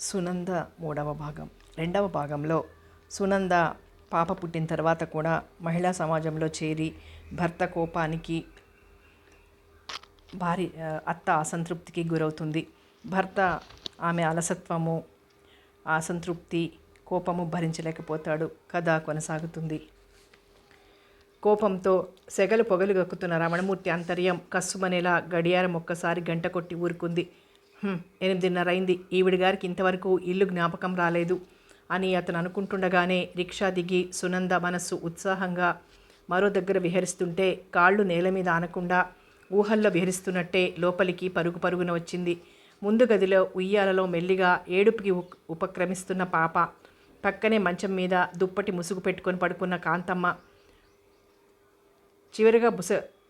సునంద మూడవ భాగం. రెండవ భాగంలో సునంద పాప పుట్టిన తర్వాత కూడా మహిళా సమాజంలో చేరి భర్త కోపానికి అత్త అసంతృప్తికి గురవుతుంది. భర్త ఆమె అలసత్వము, అసంతృప్తి, కోపము భరించలేకపోతాడు. కథ కొనసాగుతుంది. కోపంతో సెగలు పొగలు గక్కుతున్న రమణమూర్తి అంతర్యం కస్సుమనేలా గడియారం ఒక్కసారి గంట కొట్టి ఊరుకుంది. 8:30 అయింది. ఈవిడి గారికి ఇంతవరకు ఇల్లు జ్ఞాపకం రాలేదు అని అతను అనుకుంటుండగానే రిక్షా దిగి సునంద మనస్సు ఉత్సాహంగా మరో దగ్గర విహరిస్తుంటే కాళ్ళు నేల మీద ఆనకుండా ఊహల్లో విహరిస్తున్నట్టే లోపలికి పరుగు పరుగున వచ్చింది. ముందు గదిలో ఉయ్యాలలో మెల్లిగా ఏడుపుకి ఉపక్రమిస్తున్న పాప, పక్కనే మంచం మీద దుప్పటి ముసుగు పెట్టుకొని పడుకున్న కాంతమ్మ,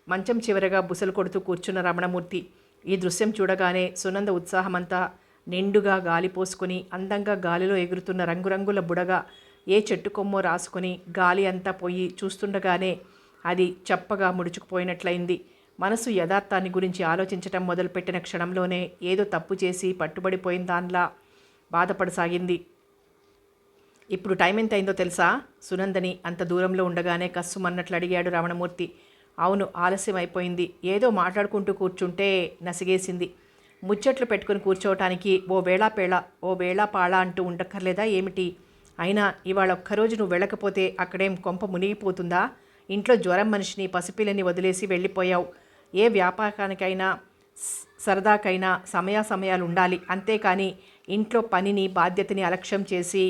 మంచం చివరగా బుసలు కొడుతూ కూర్చున్న రమణమూర్తి. ఈ దృశ్యం చూడగానే సునంద ఉత్సాహమంతా నిండుగా గాలి పోసుకొని అందంగా గాలిలో ఎగురుతున్న రంగురంగుల బుడగ ఏ చెట్టు కొమ్మో రాసుకొని గాలి అంతా పోయి చూస్తుండగానే అది చప్పగా ముడుచుకుపోయినట్లయింది. మనసు యథార్థాన్ని గురించి ఆలోచించటం మొదలుపెట్టిన క్షణంలోనే ఏదో తప్పు చేసి పట్టుబడిపోయిన దానిలా బాధపడసాగింది. ఇప్పుడు టైం ఎంత అయిందో తెలుసా? సునందని అంత దూరంలో ఉండగానే కస్సుమన్నట్లు అడిగాడు రమణమూర్తి. అవును, ఆలస్యం అయిపోయింది. ఏదో మాట్లాడుకుంటూ కూర్చుంటే నసిగేసింది. ముచ్చట్లు పెట్టుకుని కూర్చోవటానికి ఓ వేళాపాళ అంటూ ఉండక్కర్లేదా ఏమిటి? అయినా ఇవాళ ఒక్కరోజు నువ్వు వెళ్ళకపోతే అక్కడేం కొంప మునిగిపోతుందా? ఇంట్లో జ్వరం మనిషిని, పసిపిల్లని వదిలేసి వెళ్ళిపోయావు. ఏ వ్యాపారానికైనా సరదాకైనా సమయాలు ఉండాలి. అంతేకాని ఇంట్లో పనిని, బాధ్యతని అలక్ష్యం చేసి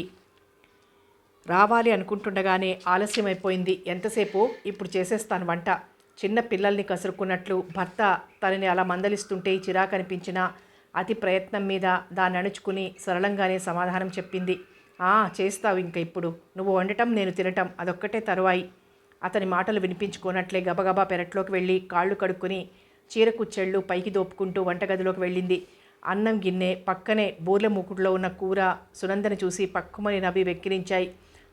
రావాలి అనుకుంటుండగానే ఆలస్యం అయిపోయింది. ఎంతసేపు? ఇప్పుడు చేసేస్తాను వంట. చిన్న పిల్లల్ని కసురుకున్నట్లు భర్త తనని అలా మందలిస్తుంటే చిరాకనిపించిన అతి ప్రయత్నం మీద దాన్ని అణుచుకుని సరళంగానే సమాధానం చెప్పింది. చేస్తావు ఇంక ఇప్పుడు. నువ్వు వండటం, నేను తినటం అదొక్కటే తరువాయి. అతని మాటలు వినిపించుకోనట్లే గబగబా పెరట్లోకి వెళ్ళి కాళ్ళు కడుక్కుని చీర కుచ్చెళ్ళు పైకి దోపుకుంటూ వంటగదిలోకి వెళ్ళింది. అన్నం గిన్నె పక్కనే బూర్ల మూకుడులో ఉన్న కూర సునందని చూసి పక్కుమని నవ్వి వెక్కిరించాయి.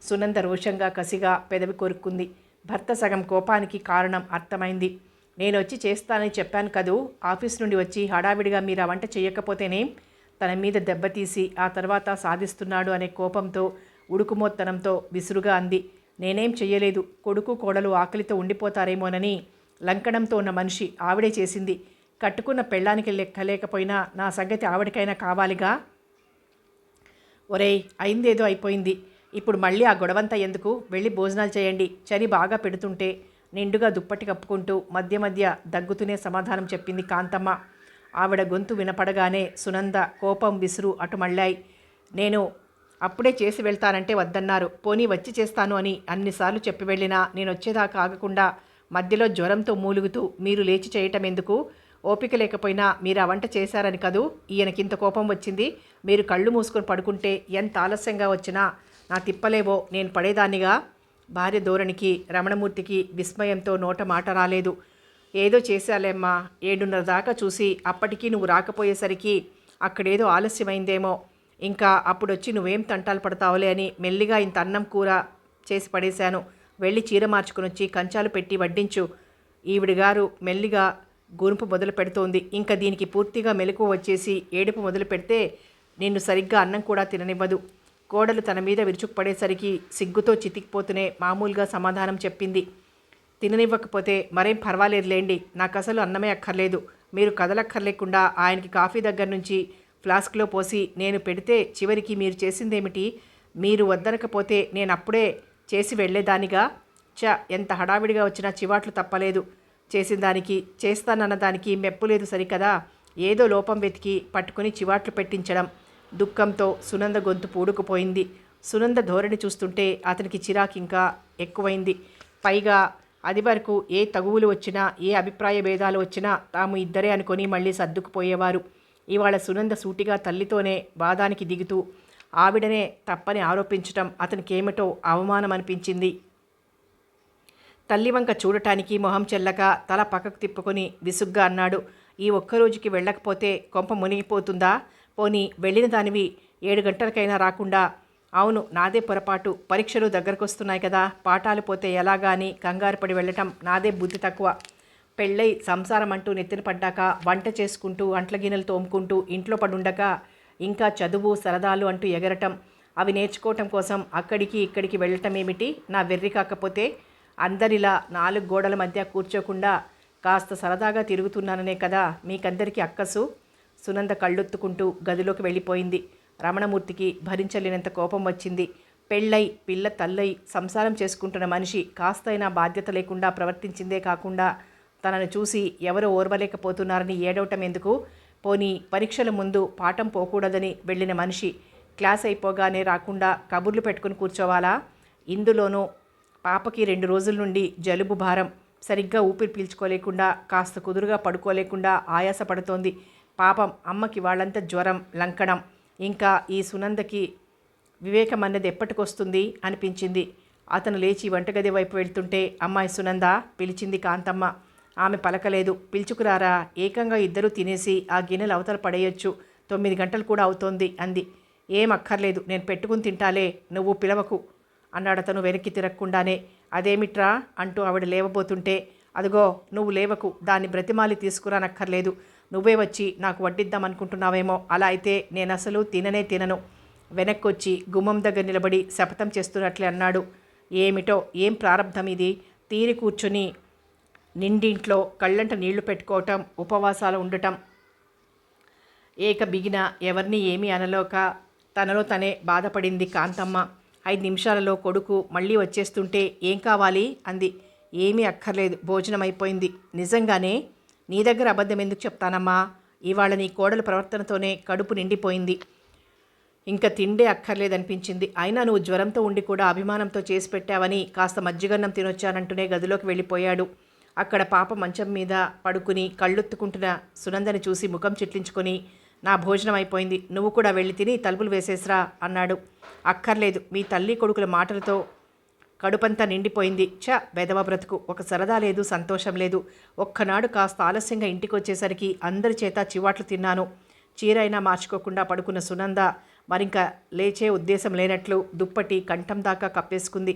సునంద రోషంగా, కసిగా పెదవి కొరుక్కుంది. భర్త సగం కోపానికి కారణం అర్థమైంది. నేను వచ్చి చేస్తానని చెప్పాను కదూ. ఆఫీస్ నుండి వచ్చి హడావిడిగా మీరు ఆ వంట చేయకపోతేనేం? తన మీద దెబ్బతీసి ఆ తర్వాత సాధిస్తున్నాడు అనే కోపంతో, ఉడుకుమోత్తనంతో విసురుగా అంది. నేనేం చెయ్యలేదు. కొడుకు కోడలు ఆకలితో ఉండిపోతారేమోనని లంకణంతో ఉన్న మనిషి ఆవిడే చేసింది. కట్టుకున్న పెళ్ళానికి లెక్కలేకపోయినా నా సంగతి ఆవిడకైనా కావాలిగా. ఒరేయ్, అయిందేదో అయిపోయింది. ఇప్పుడు మళ్ళీ ఆ గొడవంతా ఎందుకు? వెళ్ళి భోజనాలు చేయండి. చలి బాగా పెడుతుంటే నిండుగా దుప్పటి కప్పుకుంటూ మధ్య మధ్య దగ్గుతూనే సమాధానం చెప్పింది కాంతమ్మ. ఆవిడ గొంతు వినపడగానే సునంద కోపం, విసురు అటు మళ్ళాయి. నేను అప్పుడే చేసి వెళ్తానంటే వద్దన్నారు. పోనీ వచ్చి చేస్తాను అని అన్నిసార్లు చెప్పి వెళ్ళినా నేను వచ్చేదాకా ఆగకుండా మధ్యలో జ్వరంతో మూలుగుతూ మీరు లేచి చేయటం ఎందుకు? ఓపిక లేకపోయినా మీరు ఆ వంట చేశారని కదూ ఈయనకింత కోపం వచ్చింది. మీరు కళ్ళు మూసుకొని పడుకుంటే ఎంత ఆలస్యంగా వచ్చినా నా తిప్పలేవో నేను పడేదాన్నిగా. భార్య ధోరణికి రమణమూర్తికి విస్మయంతో నోట మాట రాలేదు. ఏదో చేశాలేమ్మా. 7:30 దాకా చూసి అప్పటికీ నువ్వు రాకపోయేసరికి అక్కడేదో ఆలస్యమైందేమో. ఇంకా అప్పుడొచ్చి నువ్వేం తంటాలు పడతావులే అని మెల్లిగా ఇంత అన్నం కూర చేసి పడేశాను. వెళ్ళి చీర మార్చుకుని వచ్చి కంచాలు పెట్టి వడ్డించు. ఈవిడిగారు మెల్లిగా గునుపు మొదలు పెడుతోంది. ఇంకా దీనికి పూర్తిగా మెలకువ వచ్చేసి ఏడుపు మొదలు పెడితే నిన్ను సరిగ్గా అన్నం కూడా తిననివ్వదు. కోడలు తన మీద విరుచుకుపడేసరికి సిగ్గుతో చితికిపోతూనే మామూలుగా సమాధానం చెప్పింది. తిననివ్వకపోతే మరేం పర్వాలేదులేండి. నాకు అసలు అన్నమే అక్కర్లేదు. మీరు కదలక్కర్లేకుండా ఆయనకి కాఫీ దగ్గర నుంచి ఫ్లాస్క్లో పోసి నేను పెడితే చివరికి మీరు చేసిందేమిటి? మీరు వద్దనకపోతే నేను అప్పుడే చేసి వెళ్ళేదానిగా. ఎంత హడావిడిగా వచ్చినా చివాట్లు తప్పలేదు. చేసిన దానికి, చేస్తానన్నదానికి మెప్పు లేదు సరికదా. ఏదో లోపం వెతికి పట్టుకుని చివాట్లు పెట్టించడం. దుఃఖంతో సునంద గొంతు పూడుకుపోయింది. సునంద ధోరణి చూస్తుంటే అతనికి చిరాకు ఇంకా ఎక్కువైంది. పైగా అది వరకు ఏ తగువులు వచ్చినా, ఏ అభిప్రాయ భేదాలు వచ్చినా తాము ఇద్దరే అనుకొని మళ్ళీ సర్దుకుపోయేవారు. ఇవాళ సునంద సూటిగా తల్లితోనే వాదానికి దిగుతూ ఆవిడనే తప్పని ఆరోపించటం అతనికేమిటో అవమానం అనిపించింది. తల్లి వంక చూడటానికి మొహం చెల్లక తల పక్కకు తిప్పుకొని విసుగ్గా అన్నాడు. ఈ ఒక్కరోజుకి వెళ్ళకపోతే కొంప మునిగిపోతుందా? పోనీ వెళ్ళిన దానివి 7 గంటలకైనా రాకుండా. అవును, నాదే పొరపాటు. పరీక్షలు దగ్గరకొస్తున్నాయి కదా, పాఠాలు పోతే ఎలాగా అని కంగారు పడి వెళ్ళటం నాదే బుద్ధి తక్కువ. పెళ్ళై సంసారం అంటూ నెత్తిన పడ్డాక వంట చేసుకుంటూ అంట్ల గిన్నెలు తోముకుంటూ ఇంట్లో పడుండక ఇంకా చదువు సరదాలు అంటూ ఎగరటం, అవి నేర్చుకోవటం కోసం అక్కడికి ఇక్కడికి వెళ్ళటం ఏమిటి నా వెర్రి కాకపోతే? అందరిలా 4 గోడల మధ్య కూర్చోకుండా కాస్త సరదాగా తిరుగుతున్నాననే కదా మీకందరికీ అక్కసు. సునంద కళ్ళొత్తుకుంటూ గదిలోకి వెళ్ళిపోయింది. రమణమూర్తికి భరించలేనంత కోపం వచ్చింది. పెళ్ళై పిల్ల తల్లై సంసారం చేసుకుంటున్న మనిషి కాస్తైనా బాధ్యత లేకుండా ప్రవర్తించిందే కాకుండా తనను చూసి ఎవరో ఓర్వలేకపోతున్నారని ఏడవటం ఎందుకు? పోనీ పరీక్షల ముందు పాఠం పోకూడదని వెళ్ళిన మనిషి క్లాస్ అయిపోగానే రాకుండా కబుర్లు పెట్టుకుని కూర్చోవాలా? ఇందులోనూ పాపకి 2 రోజుల నుండి జలుబు భారం, సరిగ్గా ఊపిరి పీల్చుకోలేకుండా కాస్త కుదురుగా పడుకోలేకుండా ఆయాసపడుతోంది. పాపం అమ్మకి వాళ్ళంతా జ్వరం లంకడం. ఇంకా ఈ సునందకి వివేకం అన్నది ఎప్పటికొస్తుంది అనిపించింది. అతను లేచి వంటగది వైపు వెళ్తుంటే అమ్మాయి సునంద పిలిచింది కాంతమ్మ. ఆమె పలకలేదు. పిలుచుకురారా, ఏకంగా ఇద్దరూ తినేసి ఆ గిన్నెలు అవతల పడేయొచ్చు, 9 గంటలు కూడా అవుతోంది అంది. ఏం అక్కర్లేదు, నేను పెట్టుకుని తింటాలే, నువ్వు పిలవకు అన్నాడతను వెనక్కి తిరగకుండానే. అదేమిట్రా అంటూ ఆవిడ లేవబోతుంటే, అదిగో నువ్వు లేవకు, దాన్ని బ్రతిమాలి తీసుకురానక్కర్లేదు, నువ్వే వచ్చి నాకు వడ్డిద్దామనుకుంటున్నావేమో, అలా అయితే నేను అసలు తినను. వెనక్కొచ్చి గుమ్మం దగ్గర నిలబడి శపథం చేస్తున్నట్లే అన్నాడు. ఏమిటో ఏం ప్రారంధం ఇది? తీరి కూర్చుని నిండింట్లో కళ్ళంట నీళ్లు పెట్టుకోవటం, ఉపవాసాలు ఉండటం. ఏక బిగిన ఎవరిని ఏమీ అనలోక తనలో తనే బాధపడింది కాంతమ్మ. 5 నిమిషాలలో కొడుకు మళ్ళీ వచ్చేస్తుంటే ఏం కావాలి అంది. ఏమీ అక్కర్లేదు, భోజనం అయిపోయింది. నిజంగానే? నీ దగ్గర అబద్ధం ఎందుకు చెప్తానమ్మా? ఇవాళ నీ కోడల ప్రవర్తనతోనే కడుపు నిండిపోయింది. ఇంకా తిండే అక్కర్లేదనిపించింది. అయినా నువ్వు జ్వరంతో ఉండి కూడా అభిమానంతో చేసి పెట్టావని కాస్త మజ్జిగన్నం తినొచ్చానంటూనే గదిలోకి వెళ్ళిపోయాడు. అక్కడ పాప మంచం మీద పడుకుని కళ్ళొత్తుకుంటున్న సునందని చూసి ముఖం చిట్లించుకొని, నా భోజనం అయిపోయింది, నువ్వు కూడా వెళ్ళి తిని తలుపులు వేసేసిరా అన్నాడు. అక్కర్లేదు, మీ తల్లి కొడుకుల మాటలతో కడుపంతా నిండిపోయింది. బెదవ బ్రతుకు, ఒక సరదా లేదు, సంతోషం లేదు. ఒక్కనాడు కాస్త ఆలస్యంగా ఇంటికి వచ్చేసరికి అందరి చేత చివాట్లు తిన్నాను. చీరైనా మార్చుకోకుండా పడుకున్న సునంద మరింక లేచే ఉద్దేశం లేనట్లు దుప్పటి కంఠం దాకా కప్పేసుకుంది.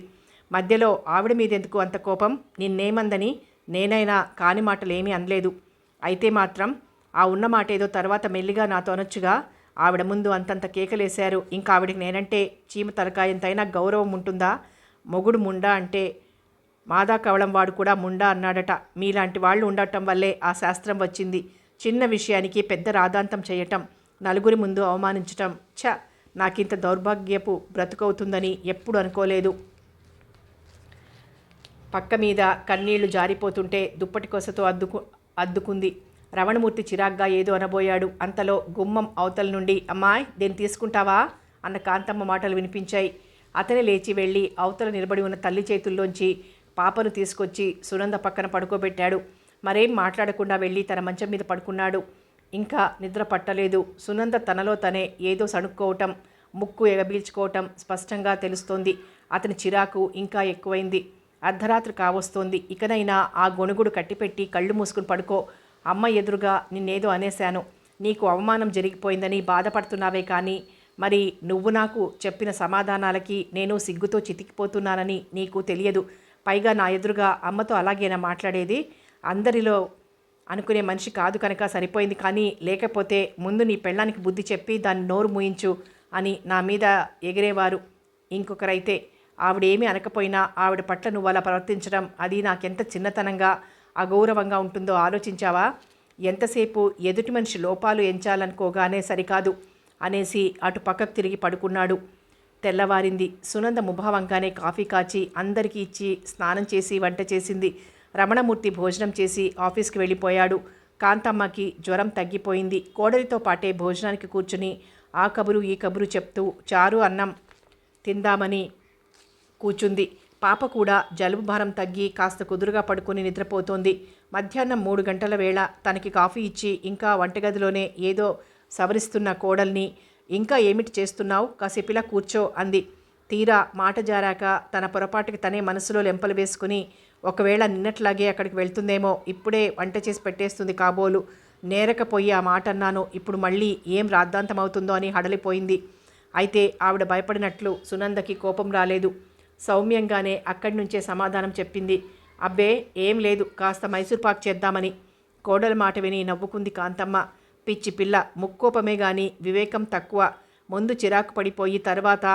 మధ్యలో ఆవిడ మీదెందుకు అంత కోపం? నిన్నేమందని? నేనైనా కాని మాటలేమీ అనలేదు. అయితే మాత్రం ఆ ఉన్న మాట ఏదో తర్వాత మెల్లిగా నాతో అనొచ్చుగా. ఆవిడ ముందు అంతంత కేకలేశారు. ఇంకా ఆవిడకి నేనంటే చీమ తలకాయంతైనా గౌరవం ఉంటుందా? మొగుడు ముండా అంటే మాదా కవళం వాడు కూడా ముండా అన్నాడట. మీలాంటి వాళ్ళు ఉండటం వల్లే ఆ శాస్త్రం వచ్చింది. చిన్న విషయానికి పెద్ద రాదాంతం చేయటం, నలుగురి ముందు అవమానించటం. నాకింత దౌర్భాగ్యపు బ్రతుకవుతుందని ఎప్పుడు అనుకోలేదు. పక్క మీద కన్నీళ్లు జారిపోతుంటే దుప్పటి కొసతో అద్దుకుంది. రమణమూర్తి చిరాగ్గా ఏదో అనబోయాడు. అంతలో గుమ్మం అవతల నుండి, అమ్మాయ్ దీన్ని తీసుకుంటావా అన్న కాంతమ్మ మాటలు వినిపించాయి. అతనే లేచి వెళ్ళి అవతల నిలబడి ఉన్న తల్లి చేతుల్లోంచి పాపను తీసుకొచ్చి సునంద పక్కన పడుకోబెట్టాడు. మరేం మాట్లాడకుండా వెళ్ళి తన మంచం మీద పడుకున్నాడు. ఇంకా నిద్ర పట్టలేదు. సునంద తనలో తనే ఏదో సణుక్కోవటం, ముక్కు ఎగబీల్చుకోవటం స్పష్టంగా తెలుస్తోంది. అతని చిరాకు ఇంకా ఎక్కువైంది. అర్ధరాత్రి కావస్తోంది. ఇకనైనా ఆ గొణుగుడు కట్టిపెట్టి కళ్ళు మూసుకుని పడుకో. అమ్మ ఎదురుగా నిన్నేదో అనేశాను, నీకు అవమానం జరిగిపోయిందని బాధపడుతున్నావే కానీ మరి నువ్వు నాకు చెప్పిన సమాధానాలకి నేను సిగ్గుతో చితికిపోతున్నానని నీకు తెలియదు. పైగా నా ఎదురుగా అమ్మతో అలాగేనా మాట్లాడేది? అందరిలో అనుకునే మనిషి కాదు కనుక సరిపోయింది. కానీ లేకపోతే ముందు నీ పెళ్ళానికి బుద్ధి చెప్పి దాన్ని నోరు మూయించు అని నా మీద ఎగిరేవారు ఇంకొకరైతే. ఆవిడేమీ అనకపోయినా ఆవిడ పట్ల నువ్వు అలా ప్రవర్తించడం, అది నాకెంత చిన్నతనంగా అగౌరవంగా ఉంటుందో ఆలోచించావా? ఎంతసేపు ఎదుటి మనిషి లోపాలు ఎంచాలనుకోగానే సరికాదు అనేసి అటు పక్కకు తిరిగి పడుకున్నాడు. తెల్లవారింది. సునంద ముభావంగానే కాఫీ కాచి అందరికీ ఇచ్చి స్నానం చేసి వంట చేసింది. రమణమూర్తి భోజనం చేసి ఆఫీస్కి వెళ్ళిపోయాడు. కాంతమ్మకి జ్వరం తగ్గిపోయింది. కోడలితో పాటే భోజనానికి కూర్చుని ఆ కబురు ఈ కబురు చెప్తూ చారు అన్నం తిందామని కూర్చుంది. పాప కూడా జలుబు భారం తగ్గి కాస్త కుదురుగా పడుకొని నిద్రపోతోంది. మధ్యాహ్నం 3 గంటల వేళ తనకి కాఫీ ఇచ్చి ఇంకా వంటగదిలోనే ఏదో సవరిస్తున్న కోడల్ని, ఇంకా ఏమిటి చేస్తున్నావు, కాసేపిలా కూర్చో అంది. తీరా మాట జారాక తన పొరపాటుకి తనే మనసులో లెంపలు వేసుకుని, ఒకవేళ నిన్నట్లాగే అక్కడికి వెళ్తుందేమో, ఇప్పుడే వంట చేసి పెట్టేస్తుంది కాబోలు, నేరకపోయి ఆ మాట అన్నాను, ఇప్పుడు మళ్ళీ ఏం రాద్ధాంతమవుతుందో అని హడలిపోయింది. అయితే ఆవిడ భయపడినట్లు సునందకి కోపం రాలేదు. సౌమ్యంగానే అక్కడి నుంచే సమాధానం చెప్పింది. అబ్బే ఏం లేదు, కాస్త మైసూర్పాక్ చేద్దామని. కోడల మాట విని నవ్వుకుంది కాంతమ్మ. పిచ్చి పిల్ల, ముక్కోపమే గాని వివేకం తక్కువ. ముందు చిరాకు పడిపోయి తర్వాత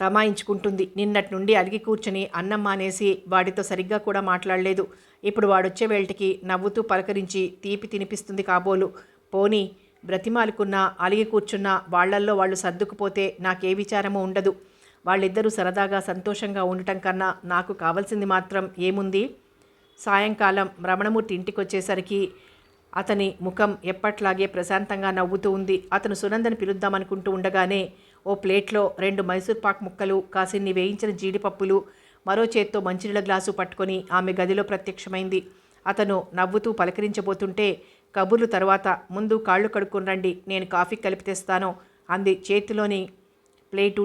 తమాయించుకుంటుంది. నిన్నటి నుండి అలిగి కూర్చుని అన్నం మానేసి వాడితో సరిగ్గా కూడా మాట్లాడలేదు. ఇప్పుడు వాడొచ్చే వేళటికి నవ్వుతూ పలకరించి తీపి తినిపిస్తుంది కాబోలు. పోనీ బ్రతిమాలుకున్నా అలిగి కూర్చున్నా వాళ్లల్లో వాళ్ళు సర్దుకుపోతే నాకే విచారమూ ఉండదు. వాళ్ళిద్దరూ సరదాగా సంతోషంగా ఉండటం కన్నా నాకు కావాల్సింది మాత్రం ఏముంది? సాయంకాలం రమణమూర్తి ఇంటికొచ్చేసరికి అతని ముఖం ఎప్పట్లాగే ప్రశాంతంగా నవ్వుతూ ఉంది. అతను సునందని పిలుద్దామనుకుంటూ ఉండగానే ఓ ప్లేట్లో 2 మైసూర్పాక్ ముక్కలు, కాసిన్ని వేయించిన జీడిపప్పులు, మరో చేత్తో మంచినీళ్ళ గ్లాసు పట్టుకొని ఆమె గదిలో ప్రత్యక్షమైంది. అతను నవ్వుతూ పలకరించబోతుంటే, కబుర్లు తర్వాత, ముందు కాళ్ళు కడుక్కొని రండి, నేను కాఫీ కలిపి తెస్తాను అంది చేతిలోని ప్లేటు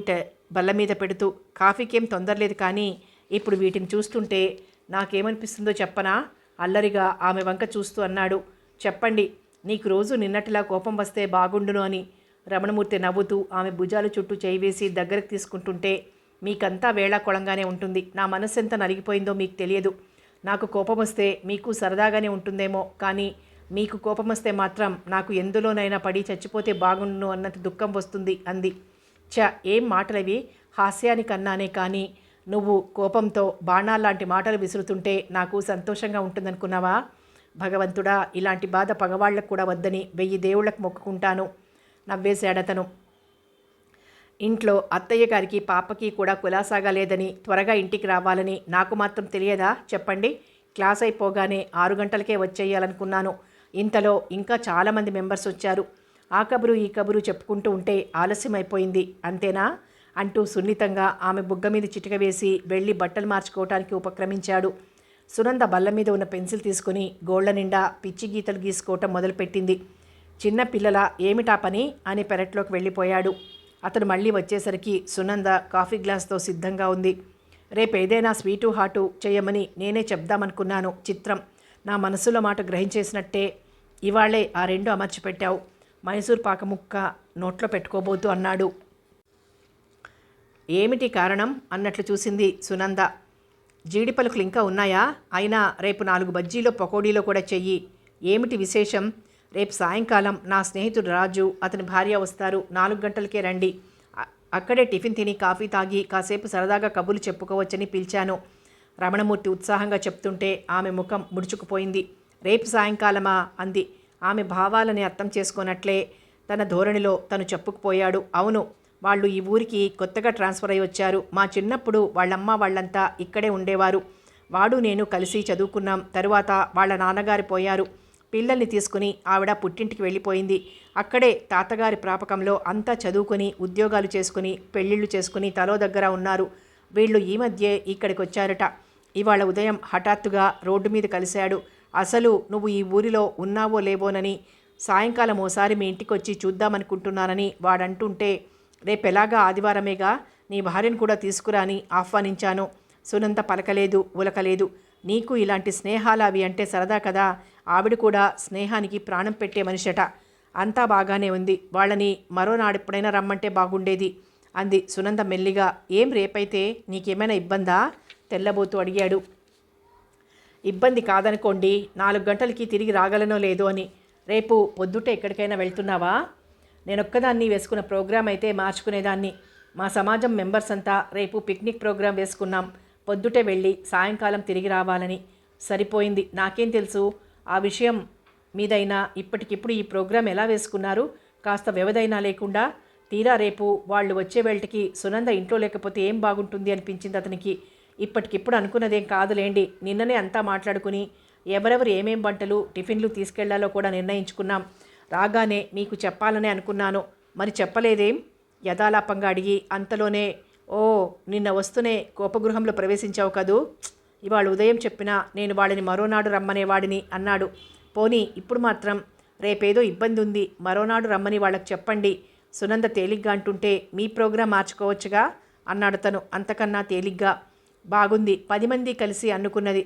బల్ల మీద పెడుతూ. కాఫీకేం తొందరలేదు, కానీ ఇప్పుడు వీటిని చూస్తుంటే నాకేమనిపిస్తుందో చెప్పనా? అల్లరిగా ఆమె వంక చూస్తూ అన్నాడు. చెప్పండి, నీకు రోజు నిన్నటిలా కోపం వస్తే బాగుండును అని. రమణమూర్తి నవ్వుతూ ఆమె భుజాలు చుట్టూ చేయి వేసి దగ్గరకు తీసుకుంటుంటే, మీకంతా వేళాకోళంగానే ఉంటుంది. నా మనసు ఎంత నలిగిపోయిందో మీకు తెలియదు. నాకు కోపం వస్తే మీకు సరదాగానే ఉంటుందేమో, కానీ మీకు కోపం వస్తే మాత్రం నాకు ఎందులోనైనా పడి చచ్చిపోతే బాగుండును అన్నంత దుఃఖం వస్తుంది అంది. ఏం మాటలవి? హాస్యానికన్నానే, కానీ నువ్వు కోపంతో బాణాల్లాంటి మాటలు విసురుతుంటే నాకు సంతోషంగా ఉంటుందనుకున్నావా? భగవంతుడా, ఇలాంటి బాధ పగవాళ్లకు కూడా వద్దని 1000 దేవుళ్లకు మొక్కుకుంటాను నవ్వేశాడతను. ఇంట్లో అత్తయ్య గారికి పాపకి కూడా కులాసాగా లేదని, త్వరగా ఇంటికి రావాలని నాకు మాత్రం తెలియదా? చెప్పండి. క్లాస్ అయిపోగానే 6 గంటలకే వచ్చేయాలనుకున్నాను. ఇంతలో ఇంకా చాలామంది మెంబర్స్ వచ్చారు. ఆ కబురు ఈ కబురు చెప్పుకుంటూ ఉంటే ఆలస్యమైపోయింది, అంతేనా అంటూ సున్నితంగా ఆమె బుగ్గ మీద చిటిక వేసి వెళ్ళి బట్టలు మార్చుకోవటానికి ఉపక్రమించాడు. సునంద బల్ల మీద ఉన్న పెన్సిల్ తీసుకుని గోళ్ల నిండా పిచ్చి గీతలు గీసుకోవటం మొదలుపెట్టింది. చిన్న పిల్లల ఏమిటా పని అని పెరట్లోకి వెళ్ళిపోయాడు. అతను మళ్ళీ వచ్చేసరికి సునంద కాఫీ గ్లాస్తో సిద్ధంగా ఉంది. రేపేదైనా స్వీటు హాటు చేయమని నేనే చెప్దామనుకున్నాను. చిత్రం, నా మనసులో మాట గ్రహించేసినట్టే ఇవాళ్లే ఆ 2 అమర్చిపెట్టావు. మైసూర్ పాక ముక్క నోట్లో పెట్టుకోబోతూ అన్నాడు. ఏమిటి కారణం అన్నట్లు చూసింది సునంద. జీడి పలుకులు ఇంకా ఉన్నాయా? అయినా రేపు 4 బజ్జీలో పకోడీలో కూడా చెయ్యి. ఏమిటి విశేషం? రేపు సాయంకాలం నా స్నేహితుడు రాజు, అతని భార్య వస్తారు. 4 గంటలకే రండి. అక్కడే టిఫిన్ తిని కాఫీ తాగి కాసేపు సరదాగా కబుర్లు చెప్పుకోవచ్చని పిలిచాను. రమణమూర్తి ఉత్సాహంగా చెప్తుంటే ఆమె ముఖం ముడుచుకుపోయింది. రేపు సాయంకాలమా అంది. ఆమె భావాలని అర్థం చేసుకోనట్లే తన ధోరణిలో తను చెప్పుకుపోయాడు. అవును, వాళ్ళు ఈ ఊరికి కొత్తగా ట్రాన్స్ఫర్ అయి వచ్చారు. మా చిన్నప్పుడు వాళ్ళమ్మ వాళ్ళంతా ఇక్కడే ఉండేవారు. వాడు నేను కలిసి చదువుకున్నాం. తరువాత వాళ్ళ నాన్నగారు పోయారు. పిల్లల్ని తీసుకుని ఆవిడ పుట్టింటికి వెళ్ళిపోయింది. అక్కడే తాతగారి ప్రాపకంలో అంతా చదువుకుని ఉద్యోగాలు చేసుకుని పెళ్ళిళ్ళు చేసుకుని తలో దగ్గర ఉన్నారు. వీళ్ళు ఈ మధ్యే ఇక్కడికి వచ్చారట. ఇవాళ ఉదయం హఠాత్తుగా రోడ్డు మీద కలిశాడు. అసలు నువ్వు ఈ ఊరిలో ఉన్నావో లేవోనని, సాయంకాలం ఓసారి మీ ఇంటికి వచ్చి చూద్దామనుకుంటున్నానని వాడంటుంటే, రేపెలాగా ఆదివారమేగా, నీ భార్యను కూడా తీసుకురాని ఆహ్వానించాను. సునంద పలకలేదు, ఉలకలేదు. నీకు ఇలాంటి స్నేహాలు అవి అంటే సరదా కదా. ఆవిడ కూడా స్నేహానికి ప్రాణం పెట్టే మనిషట. అంతా బాగానే ఉంది. వాళ్ళని మరో నాడెప్పుడైనా రమ్మంటే బాగుండేది అంది సునంద మెల్లిగా. ఏం రేపైతే నీకేమైనా ఇబ్బందా? తెల్లబోతూ అడిగాడు. ఇబ్బంది కాదనుకోండి, 4 గంటలకి తిరిగి రాగలనో లేదో అని. రేపు పొద్దుటే ఎక్కడికైనా వెళ్తున్నావా? నేనొక్కదాన్ని వేసుకున్న ప్రోగ్రాం అయితే మార్చుకునేదాన్ని. మా సమాజం మెంబర్స్ అంతా రేపు పిక్నిక్ ప్రోగ్రాం వేసుకున్నాం. పొద్దుటే వెళ్ళి సాయంకాలం తిరిగి రావాలని. సరిపోయింది. నాకేం తెలుసు ఆ విషయం మీదైనా. ఇప్పటికిప్పుడు ఈ ప్రోగ్రాం ఎలా వేసుకున్నారు? కాస్త వ్యవధైనా లేకుండా. తీరా రేపు వాళ్ళు వచ్చే వేళటికి సునంద ఇంట్లో లేకపోతే ఏం బాగుంటుంది అనిపించింది అతనికి. ఇప్పటికిప్పుడు అనుకున్నదేం కాదులేండి. నిన్ననే అంతా మాట్లాడుకుని ఎవరెవరు ఏమేం వంటలు టిఫిన్లు తీసుకెళ్లాలో కూడా నిర్ణయించుకున్నాం. రాగానే మీకు చెప్పాలనే అనుకున్నాను. మరి చెప్పలేదేం? యథాలాపంగా అడిగి అంతలోనే, ఓ, నిన్న వస్తూనే కోపగృహంలో ప్రవేశించావు కదూ. ఇవాళ ఉదయం చెప్పినా నేను వాళ్ళని మరోనాడు రమ్మనేవాడిని అన్నాడు. పోనీ ఇప్పుడు మాత్రం రేపేదో ఇబ్బంది ఉంది, మరోనాడు రమ్మని వాళ్ళకి చెప్పండి. సునంద తేలిగ్గా అంటుంటే, మీ ప్రోగ్రాం మార్చుకోవచ్చుగా అన్నాడు తను అంతకన్నా తేలిగ్గా. బాగుంది, 10 మంది కలిసి అనుకున్నది.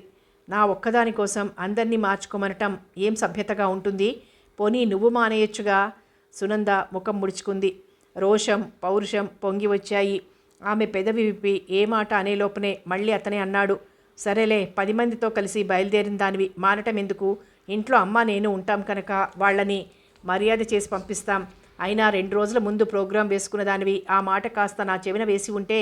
నా ఒక్కదాని కోసం అందరినీ మార్చుకోమనటం ఏం సభ్యతగా ఉంటుంది? పోనీ నువ్వు మానేయొచ్చుగా. సునంద ముఖం ముడుచుకుంది. రోషం పౌరుషం పొంగి వచ్చాయి. ఆమె పెదవి విప్పి ఏ మాట అనేలోపనే మళ్ళీ అతనే అన్నాడు. సరేలే, 10 మందితో కలిసి బయలుదేరిన దానివి మానటం ఎందుకు? ఇంట్లో అమ్మ నేను ఉంటాం కనుక వాళ్ళని మర్యాద చేసి పంపిస్తాం. అయినా 2 రోజుల ముందు ప్రోగ్రాం వేసుకున్న దానివి ఆ మాట కాస్త నా చెవిన వేసి ఉంటే